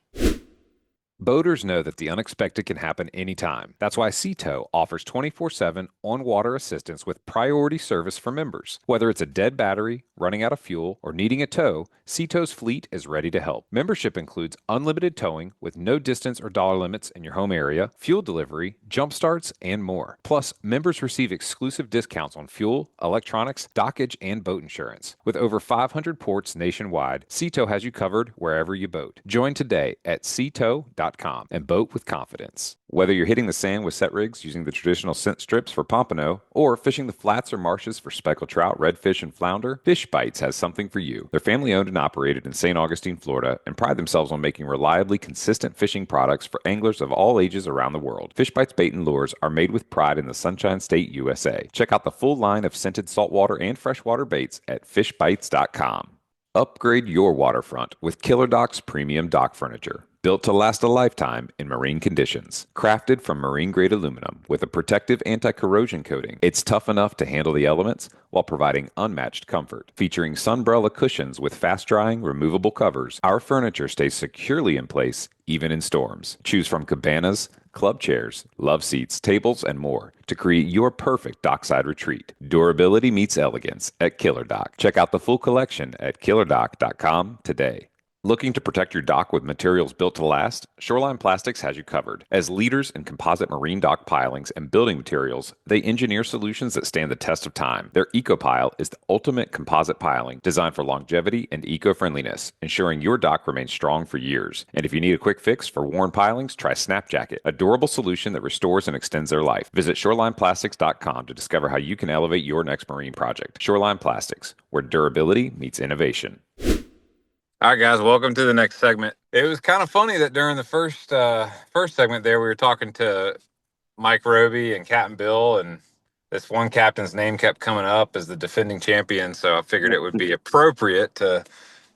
Boaters know that the unexpected can happen anytime. That's why Seatow offers 24/7 on-water assistance with priority service for members. Whether it's a dead battery, running out of fuel, or needing a tow, Seatow's fleet is ready to help. Membership includes unlimited towing with no distance or dollar limits in your home area, fuel delivery, jump starts, and more. Plus, members receive exclusive discounts on fuel, electronics, dockage, and boat insurance. With over 500 ports nationwide, Seatow has you covered wherever you boat. Join today at seatow.com and boat with confidence. Whether you're hitting the sand with set rigs using the traditional scent strips for pompano or fishing the flats or marshes for speckled trout, redfish, and flounder, Fish Bites has something for you. They're family owned and operated in St. Augustine, Florida, and pride themselves on making reliably consistent fishing products for anglers of all ages around the world. Fish Bites bait and lures are made with pride in the Sunshine State, USA. Check out the full line of scented saltwater and freshwater baits at fishbites.com. Upgrade your waterfront with Killer Doc's premium dock furniture. Built to last a lifetime in marine conditions. Crafted from marine-grade aluminum with a protective anti-corrosion coating, it's tough enough to handle the elements while providing unmatched comfort. Featuring sunbrella cushions with fast-drying, removable covers, our furniture stays securely in place even in storms. Choose from cabanas, club chairs, love seats, tables, and more to create your perfect dockside retreat. Durability meets elegance at Killer Doc. Check out the full collection at killerdoc.com today. Looking to protect your dock with materials built to last? Shoreline Plastics has you covered. As leaders in composite marine dock pilings and building materials, they engineer solutions that stand the test of time. Their EcoPile is the ultimate composite piling designed for longevity and eco-friendliness, ensuring your dock remains strong for years. And if you need a quick fix for worn pilings, try Snap Jacket, a durable solution that restores and extends their life. Visit shorelineplastics.com to discover how you can elevate your next marine project. Shoreline Plastics, where durability meets innovation. All right, guys, welcome to the next segment. It was kind of funny that during the first segment there, we were talking to Mike Roby and Captain Bill, and this one captain's name kept coming up as the defending champion, so I figured it would be appropriate to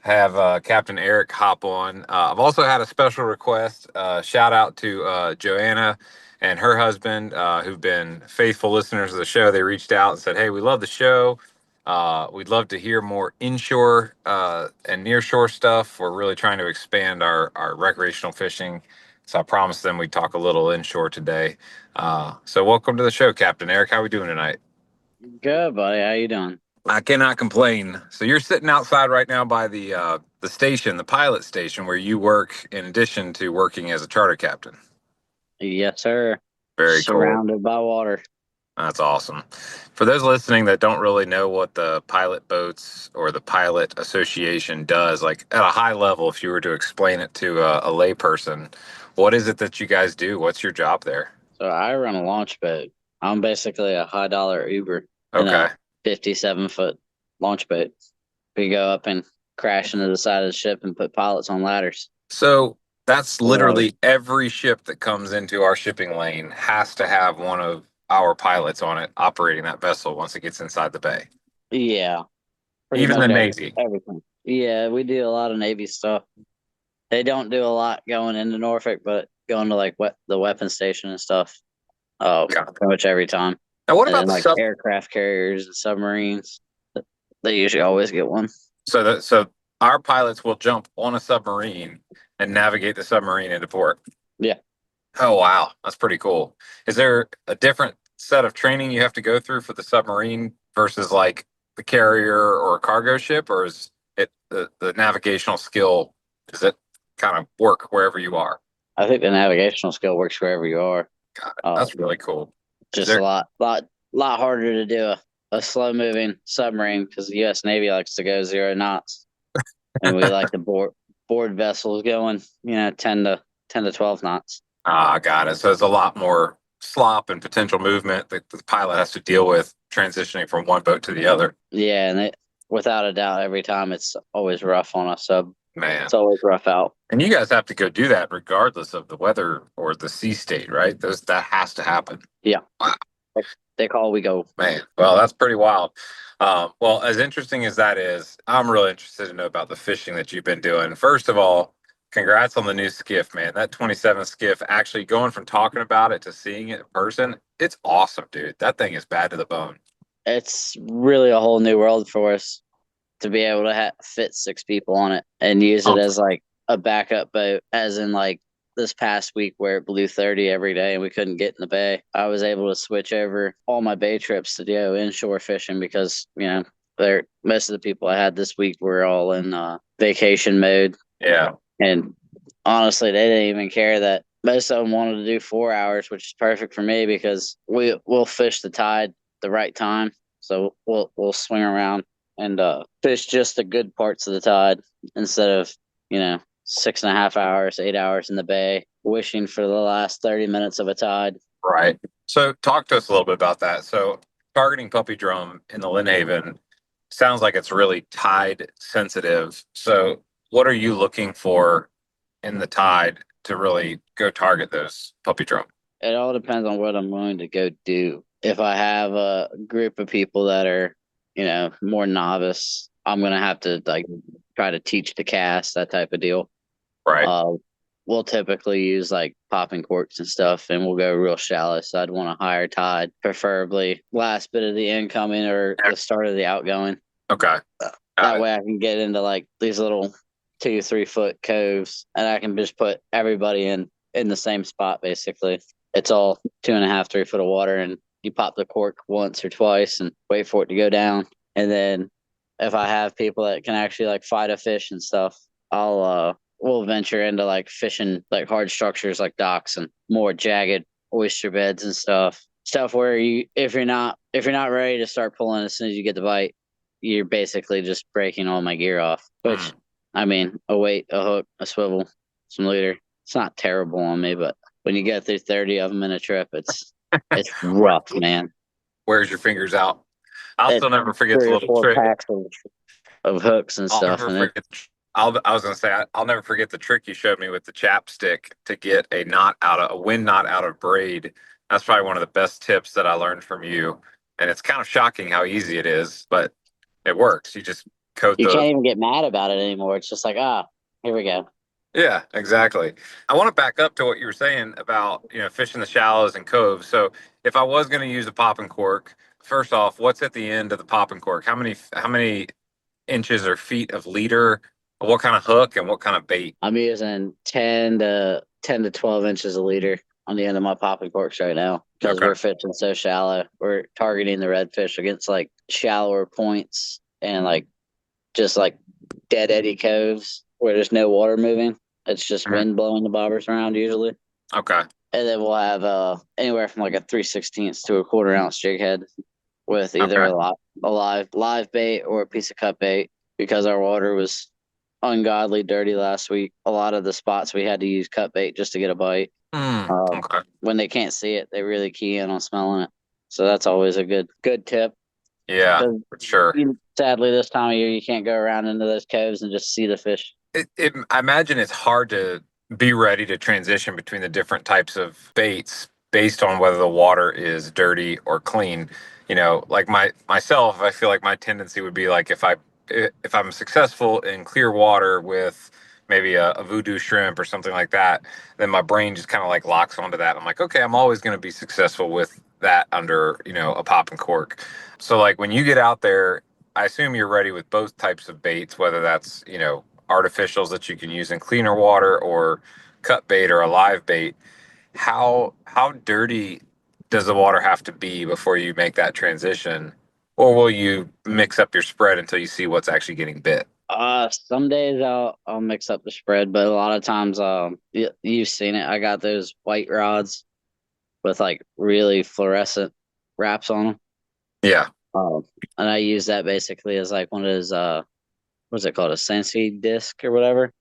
have Captain Eric hop on. I've also had a special request. Shout out to Joanna and her husband, who've been faithful listeners of the show. They reached out and said, "Hey, we love the show. We'd love to hear more inshore and nearshore stuff. We're really trying to expand our recreational fishing." So I promised them we'd talk a little inshore today. So welcome to the show, Captain Eric. How are we doing tonight? Good, buddy. How you doing? I cannot complain. So you're sitting outside right now by the station, the pilot station, where you work in addition to working as a charter captain. Yes, sir. Very cool. Surrounded by water. That's awesome. For those listening that don't really know what the pilot boats or the pilot association does, like at a high level, if you were to explain it to a layperson, what is it that you guys do? What's your job there? So I run a launch boat. I'm basically a high dollar Uber in Okay. a 57-foot launch boat. We go up and crash into the side of the ship and put pilots on ladders. So that's literally every ship that comes into our shipping lane has to have one of our pilots on it operating that vessel once it gets inside the bay. Yeah. Pretty Even much the Navy. Everything. Yeah, we do a lot of Navy stuff. They don't do a lot going into Norfolk, but going to like the weapons station and stuff. Oh, Got it. pretty much every time. Now, what And about then the like aircraft carriers and submarines. They usually always get one. So our pilots will jump on a submarine and navigate the submarine into port. Yeah. Oh, wow. That's pretty cool. Is there a different set of training you have to go through for the submarine versus like the carrier or a cargo ship, or is it the navigational skill, does it kind of work wherever you are? I think the navigational skill works wherever you are. God, that's really cool. Just a lot harder to do a slow moving submarine because the U.S. Navy likes to go 0 knots, and we like to board vessels going 10 to 12 knots. Got it. So there's a lot more slop and potential movement that the pilot has to deal with transitioning from one boat to the other. Yeah, and without a doubt, every time it's always rough on a sub. Man, It's always rough out. and you guys have to go do that regardless of the weather or the sea state, right? That has to happen. Yeah. Wow. They call, we go. Man, well, that's pretty wild. Well, as interesting as that is, I'm really interested to know about the fishing that you've been doing. First of all, congrats on the new skiff, man. That 27 skiff, actually going from talking about it to seeing it in person, it's awesome, dude. That thing is bad to the bone. It's really a whole new world for us to be able to fit 6 people on it and use it as like a backup boat, as in like this past week where it blew 30 every day and we couldn't get in the bay. I was able to switch over all my bay trips to go inshore fishing because, most of the people I had this week were all in vacation mode. Yeah. And honestly, they didn't even care that most of them wanted to do 4 hours, which is perfect for me because we'll fish the tide the right time. So we'll swing around and fish just the good parts of the tide instead of 6.5 hours, 8 hours in the bay, wishing for the last 30 minutes of a tide. Right. So talk to us a little bit about that. So targeting puppy drum in the Lynnhaven sounds like it's really tide sensitive. So what are you looking for in the tide to really go target those puppy drum? It all depends on what I'm going to go do. If I have a group of people that are, more novice, I'm going to have to like try to teach the cast, that type of deal. Right. We'll typically use like popping corks and stuff, and we'll go real shallow. So I'd want a higher tide, preferably last bit of the incoming or the start of the outgoing. Okay. That way I can get into like these little 2-3 foot coves, and I can just put everybody in the same spot. Basically, it's all 2.5, 3 foot of water, and you pop the cork once or twice and wait for it to go down. And then if I have people that can actually like fight a fish and stuff, we'll venture into like fishing like hard structures like docks and more jagged oyster beds and stuff where if you're not ready to start pulling as soon as you get the bite, you're basically just breaking all my gear off. Which I mean, a weight, a hook, a swivel, some leader, it's not terrible on me, but when you get through 30 of them in a trip, it's rough, man. Wears your fingers out. I'll still never forget the little trick. Packs of hooks and stuff. I was going to say, I'll never forget the trick you showed me with the chapstick to get a wind knot out of braid. That's probably one of the best tips that I learned from you. And it's kind of shocking how easy it is, but it works. You just coat You the. can't even get mad about it anymore. It's just like, here we go. Yeah, exactly. I want to back up to what you were saying about, fishing the shallows and coves. So if I was going to use a popping cork, first off, what's at the end of the popping cork? How many inches or feet of leader? What kind of hook and what kind of bait? I'm using 10 to 12 inches a leader on the end of my popping corks right now because Okay. we're fishing so shallow. We're targeting the redfish against like shallower points and like just like dead eddy coves where there's no water moving. It's just Mhm. wind blowing the bobbers around usually. Okay. And then we'll have anywhere from like a 3/16 to a quarter-ounce jig head with either Okay. a live bait or a piece of cut bait because our water was ungodly dirty last week. A lot of the spots we had to use cut bait just to get a bite. Okay. When they can't see it, they really key in on smelling it. So that's always a good tip. Yeah, 'Cause for sure. sadly, this time of year, you can't go around into those coves and just see the fish. I imagine it's hard to be ready to transition between the different types of baits based on whether the water is dirty or clean. Like myself, I feel like my tendency would be like if I'm successful in clear water with maybe a voodoo shrimp or something like that, then my brain just kind of like locks onto that. I'm like, okay, I'm always going to be successful with that under, a pop and cork. So like when you get out there, I assume you're ready with both types of baits, whether that's, artificials that you can use in cleaner water or cut bait or a live bait. How dirty does the water have to be before you make that transition? Or will you mix up your spread until you see what's actually getting bit? Some days I'll mix up the spread, but a lot of times, you've seen it. I got those white rods with like really fluorescent wraps on them. Yeah. And I use that basically as like one of those, what's it called? A Sensi disc or whatever.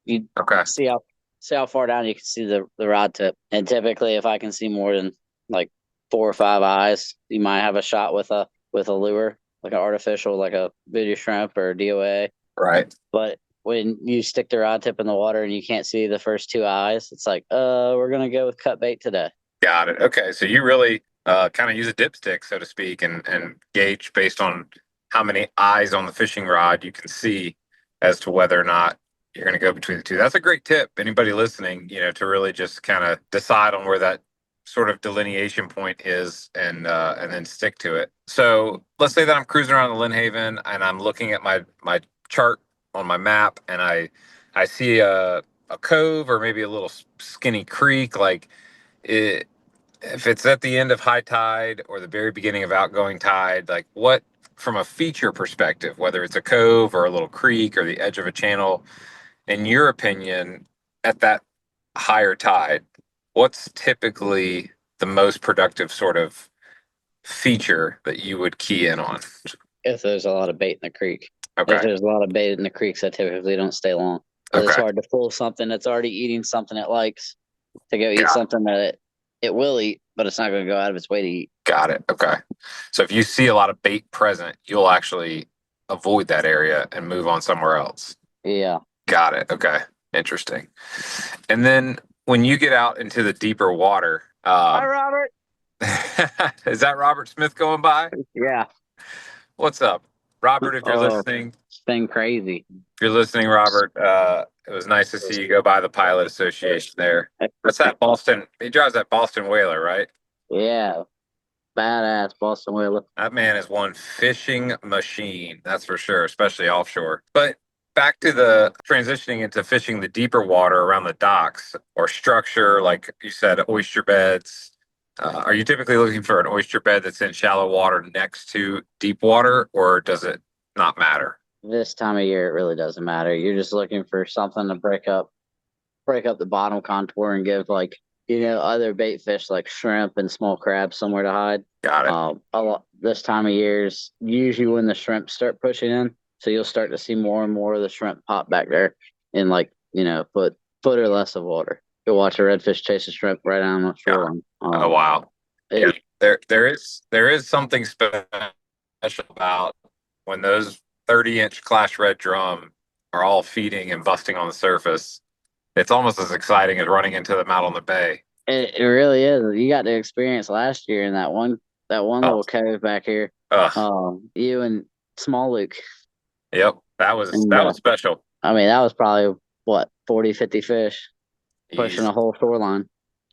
You Okay. see how far down you can see the rod tip. And typically if I can see more than like 4 or 5 eyes, you might have a shot with a lure, like an artificial, like a video shrimp or DOA. Right. But when you stick the rod tip in the water and you can't see the first 2 eyes, it's like, we're gonna go with cut bait today. Got it. Okay. So you really kind of use a dipstick, so to speak, and gauge based on how many eyes on the fishing rod you can see as to whether or not you're going to go between the two. That's a great tip. Anybody listening, to really just kind of decide on where that sort of delineation point is and then stick to it. So let's say that I'm cruising around the Lynnhaven and I'm looking at my chart on my map and I see a cove or maybe a little skinny creek like it, if it's at the end of high tide or the very beginning of outgoing tide, like what, from a feature perspective, whether it's a cove or a little creek or the edge of a channel, in your opinion, at that higher tide, what's typically the most productive sort of feature that you would key in on? If there's a lot of bait in the creek. Okay. If there's a lot of bait in the creeks, I typically don't stay long. It's Okay. hard to pull something that's already eating something it likes to go eat Got something that it will eat, but it's not going to go out of its way to eat. Got it. Okay. So if you see a lot of bait present, you'll actually avoid that area and move on somewhere else. Yeah. Got it. Okay. Interesting. And then when you get out into the deeper water, Hi, Robert. is that Robert Smith going by? Yeah. What's up, Robert? If you're Oh, listening, it's been crazy. Robert, it was nice to see you go by the Pilot Association there. That's that Boston. He drives that Boston Whaler, right? Yeah. Badass Boston Whaler. That man is one fishing machine, that's for sure, especially offshore. But back to the transitioning into fishing the deeper water around the docks or structure, like you said, oyster beds. Are you typically looking for an oyster bed that's in shallow water next to deep water, or does it not matter? This time of year, it really doesn't matter. You're just looking for something to break up the bottom contour and give like, other bait fish like shrimp and small crabs somewhere to hide. Got it. A lot this time of year is usually when the shrimp start pushing in. So you'll start to see more and more of the shrimp pop back there in like, foot or less of water. You'll watch a redfish chase a shrimp right on the shoreline. Oh wow. Yeah, there is something special about when those 30-inch clash red drum are all feeding and busting on the surface. It's almost as exciting as running into them out on the bay. It really is. You got the experience last year in that one that one Oh, little cove back here. You and Small Luke. yep. That And was special. I mean, that was probably what 40, 50 fish pushing Easy, a whole shoreline.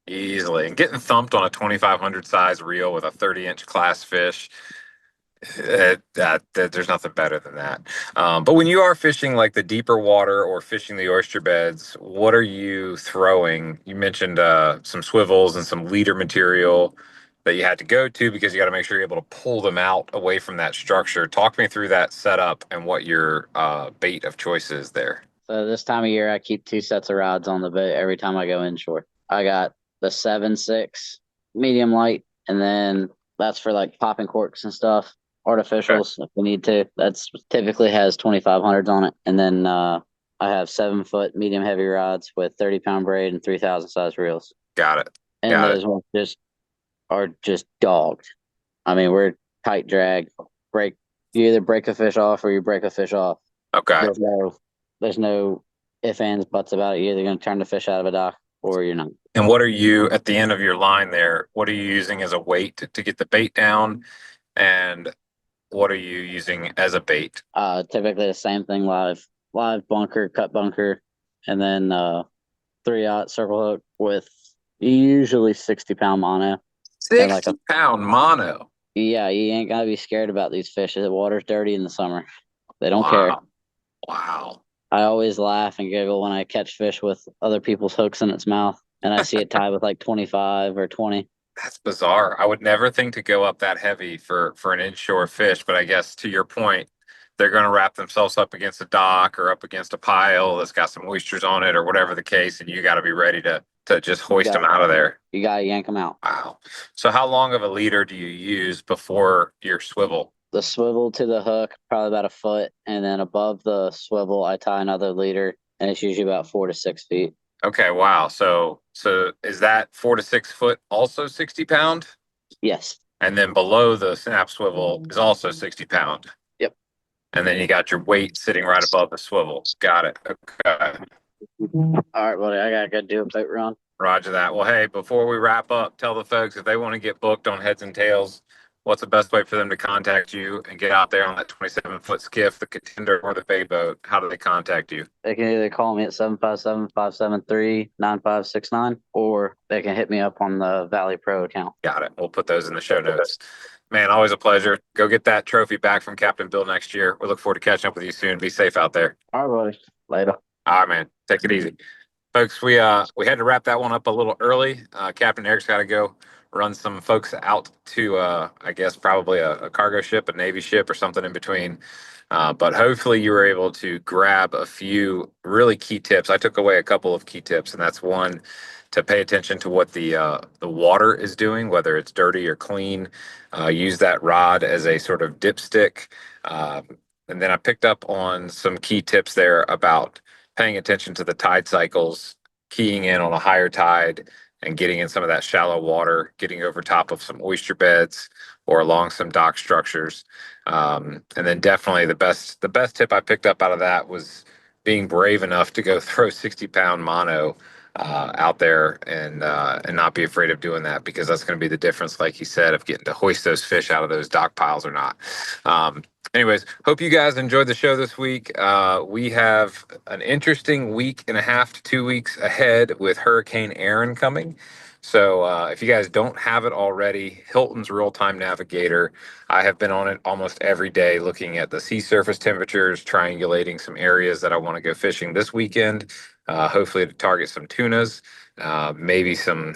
easily. And getting thumped on a 2,500 size reel with a 30-inch class fish. There's nothing better than that. But when you are fishing like the deeper water or fishing the oyster beds, what are you throwing? You mentioned some swivels and some leader material that you had to go to because you got to make sure you're able to pull them out away from that structure. Talk me through that setup and what your bait of choice is there. So this time of year, I keep 2 sets of rods on the boat every time I go inshore. I got the 7.6 medium light, and then that's for like popping corks and stuff, artificials if we need to. That's typically has 2,500s on it, and then I have 7-foot medium heavy rods with 30-pound braid and 3,000 size reels. Got it. And Got those ones are just dogged. I mean, we're tight drag. You either break a fish off or you break a fish off. Okay. There's no ifs, ands, buts about it. You're either going to turn the fish out of a dock or you're not. And what are you at the end of your line there? What are you using as a weight to get the bait down? And what are you using as a bait? Typically the same thing, live bunker, cut bunker, and then 3/0 circle hook with usually 60-pound mono. 60-pound mono. Yeah, you ain't gotta be scared about these fish. The water's dirty in the summer. They don't Wow. care. Wow. I always laugh and giggle when I catch fish with other people's hooks in its mouth and I see it tied with like 25 or 20. That's bizarre. I would never think to go up that heavy for an inshore fish, but I guess to your point, they're going to wrap themselves up against a dock or up against a pile that's got some oysters on it or whatever the case, and you got to be ready to just hoist them out of there. You got to yank them out. Wow. So how long of a leader do you use before your swivel? The swivel to the hook, probably about a foot, and then above the swivel, I tie another leader, and it's usually about 4 to 6 feet. Okay, wow. So is that 4 to 6 foot also 60-pound? Yes. And then below the snap swivel is also 60-pound. Yep. And then you got your weight sitting right above the swivel. Got it. Okay. All right, buddy. I gotta go do a boat run. Roger that. Well, hey, before we wrap up, tell the folks if they want to get booked on Heads and Tails, what's the best way for them to contact you and get out there on that 27-foot skiff, the Contender or the Bay boat? How do they contact you? They can either call me at 757-573-9569, or they can hit me up on the Valley Pro account. Got it. We'll put those in the show notes. Man, always a pleasure. Go get that trophy back from Captain Bill next year. We look forward to catching up with you soon. Be safe out there. All right, buddy. Later. All right, man. Take it easy. Folks, we had to wrap that one up a little early. Captain Eric's got to go run some folks out to, I guess, probably a cargo ship, a Navy ship, or something in between. But hopefully you were able to grab a few really key tips. I took away a couple of key tips, and that's one, to pay attention to what the water is doing, whether it's dirty or clean. Use that rod as a sort of dipstick. And then I picked up on some key tips there about paying attention to the tide cycles, keying in on a higher tide and getting in some of that shallow water, getting over top of some oyster beds or along some dock structures. And then definitely the best tip I picked up out of that was being brave enough to go throw 60-pound mono out there and not be afraid of doing that, because that's going to be the difference, like he said, of getting to hoist those fish out of those dock piles or not. Anyways, hope you guys enjoyed the show this week. We have an interesting week and a half to 2 weeks ahead with Hurricane Aaron coming. So if you guys don't have it already, Hilton's Real-Time Navigator. I have been on it almost every day looking at the sea surface temperatures, triangulating some areas that I want to go fishing this weekend. Hopefully to target some tunas, maybe some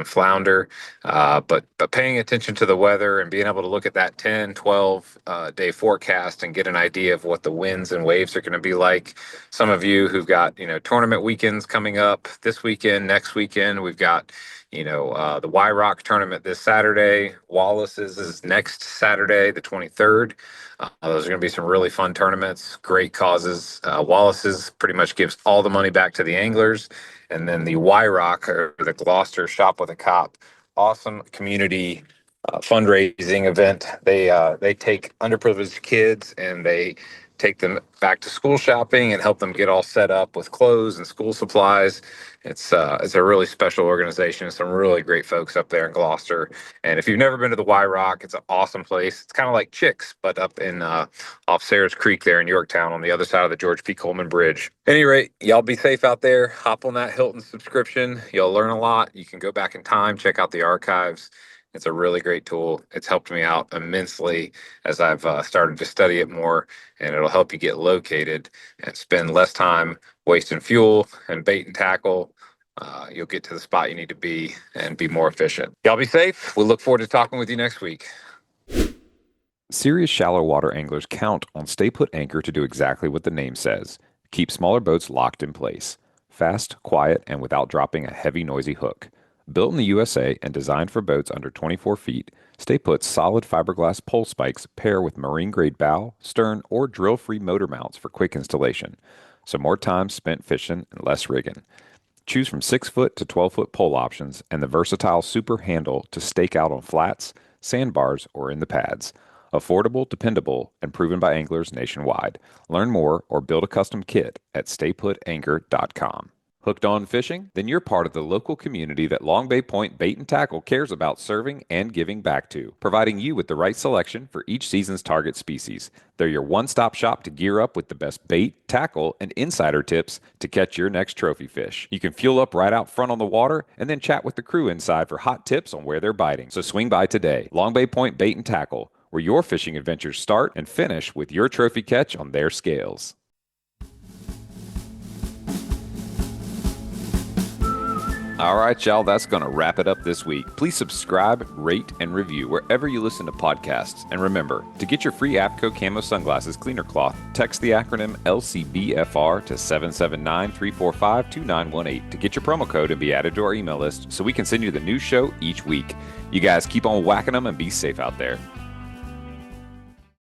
flounder, but paying attention to the weather and being able to look at that 10, 12 day forecast and get an idea of what the winds and waves are going to be like. Some of you who've got, tournament weekends coming up this weekend, next weekend, we've got, the Y Rock tournament this Saturday. Wallace's is next Saturday, the 23rd. Those are going to be some really fun tournaments, great causes. Wallace's pretty much gives all the money back to the anglers. And then the Y Rock, or the Gloucester Shop with a Cop, awesome community fundraising event. They take underprivileged kids and they take them back to school shopping and help them get all set up with clothes and school supplies. It's a really special organization. Some really great folks up there in Gloucester. And if you've never been to the Y Rock, it's an awesome place. It's kind of like Chicks, but up in off Sayers Creek there in Yorktown on the other side of the George P. Coleman Bridge. At any rate, y'all be safe out there. Hop on that Hilton subscription. You'll learn a lot. You can go back in time, check out the archives. It's a really great tool. It's helped me out immensely as I've started to study it more, and it'll help you get located and spend less time wasting fuel and bait and tackle. You'll get to the spot you need to be and be more efficient. Y'all be safe. We'll look forward to talking with you next week. Serious shallow water anglers count on Stay Put Anchor to do exactly what the name says. Keep smaller boats locked in place. Fast, quiet, and without dropping a heavy, noisy hook. Built in the USA and designed for boats under 24 feet, Stay Put's solid fiberglass pole spikes pair with marine-grade bow, stern, or drill-free motor mounts for quick installation. So more time spent fishing and less rigging. Choose from 6-foot to 12-foot pole options and the versatile super handle to stake out on flats, sandbars, or in the pads. Affordable, dependable, and proven by anglers nationwide. Learn more or build a custom kit at stayputanchor.com. Hooked on fishing? Then you're part of the local community that Long Bay Point Bait and Tackle cares about serving and giving back to, providing you with the right selection for each season's target species. They're your one-stop shop to gear up with the best bait, tackle, and insider tips to catch your next trophy fish. You can fuel up right out front on the water and then chat with the crew inside for hot tips on where they're biting. So swing by today. Long Bay Point Bait and Tackle, where your fishing adventures start and finish with your trophy catch on their scales. All right, y'all, that's going to wrap it up this week. Please subscribe, rate, and review wherever you listen to podcasts. And remember, to get your free APCO Camo Sunglasses Cleaner Cloth, text the acronym LCBFR to 779-345-2918 to get your promo code and be added to our email list so we can send you the new show each week. You guys keep on whacking them and be safe out there.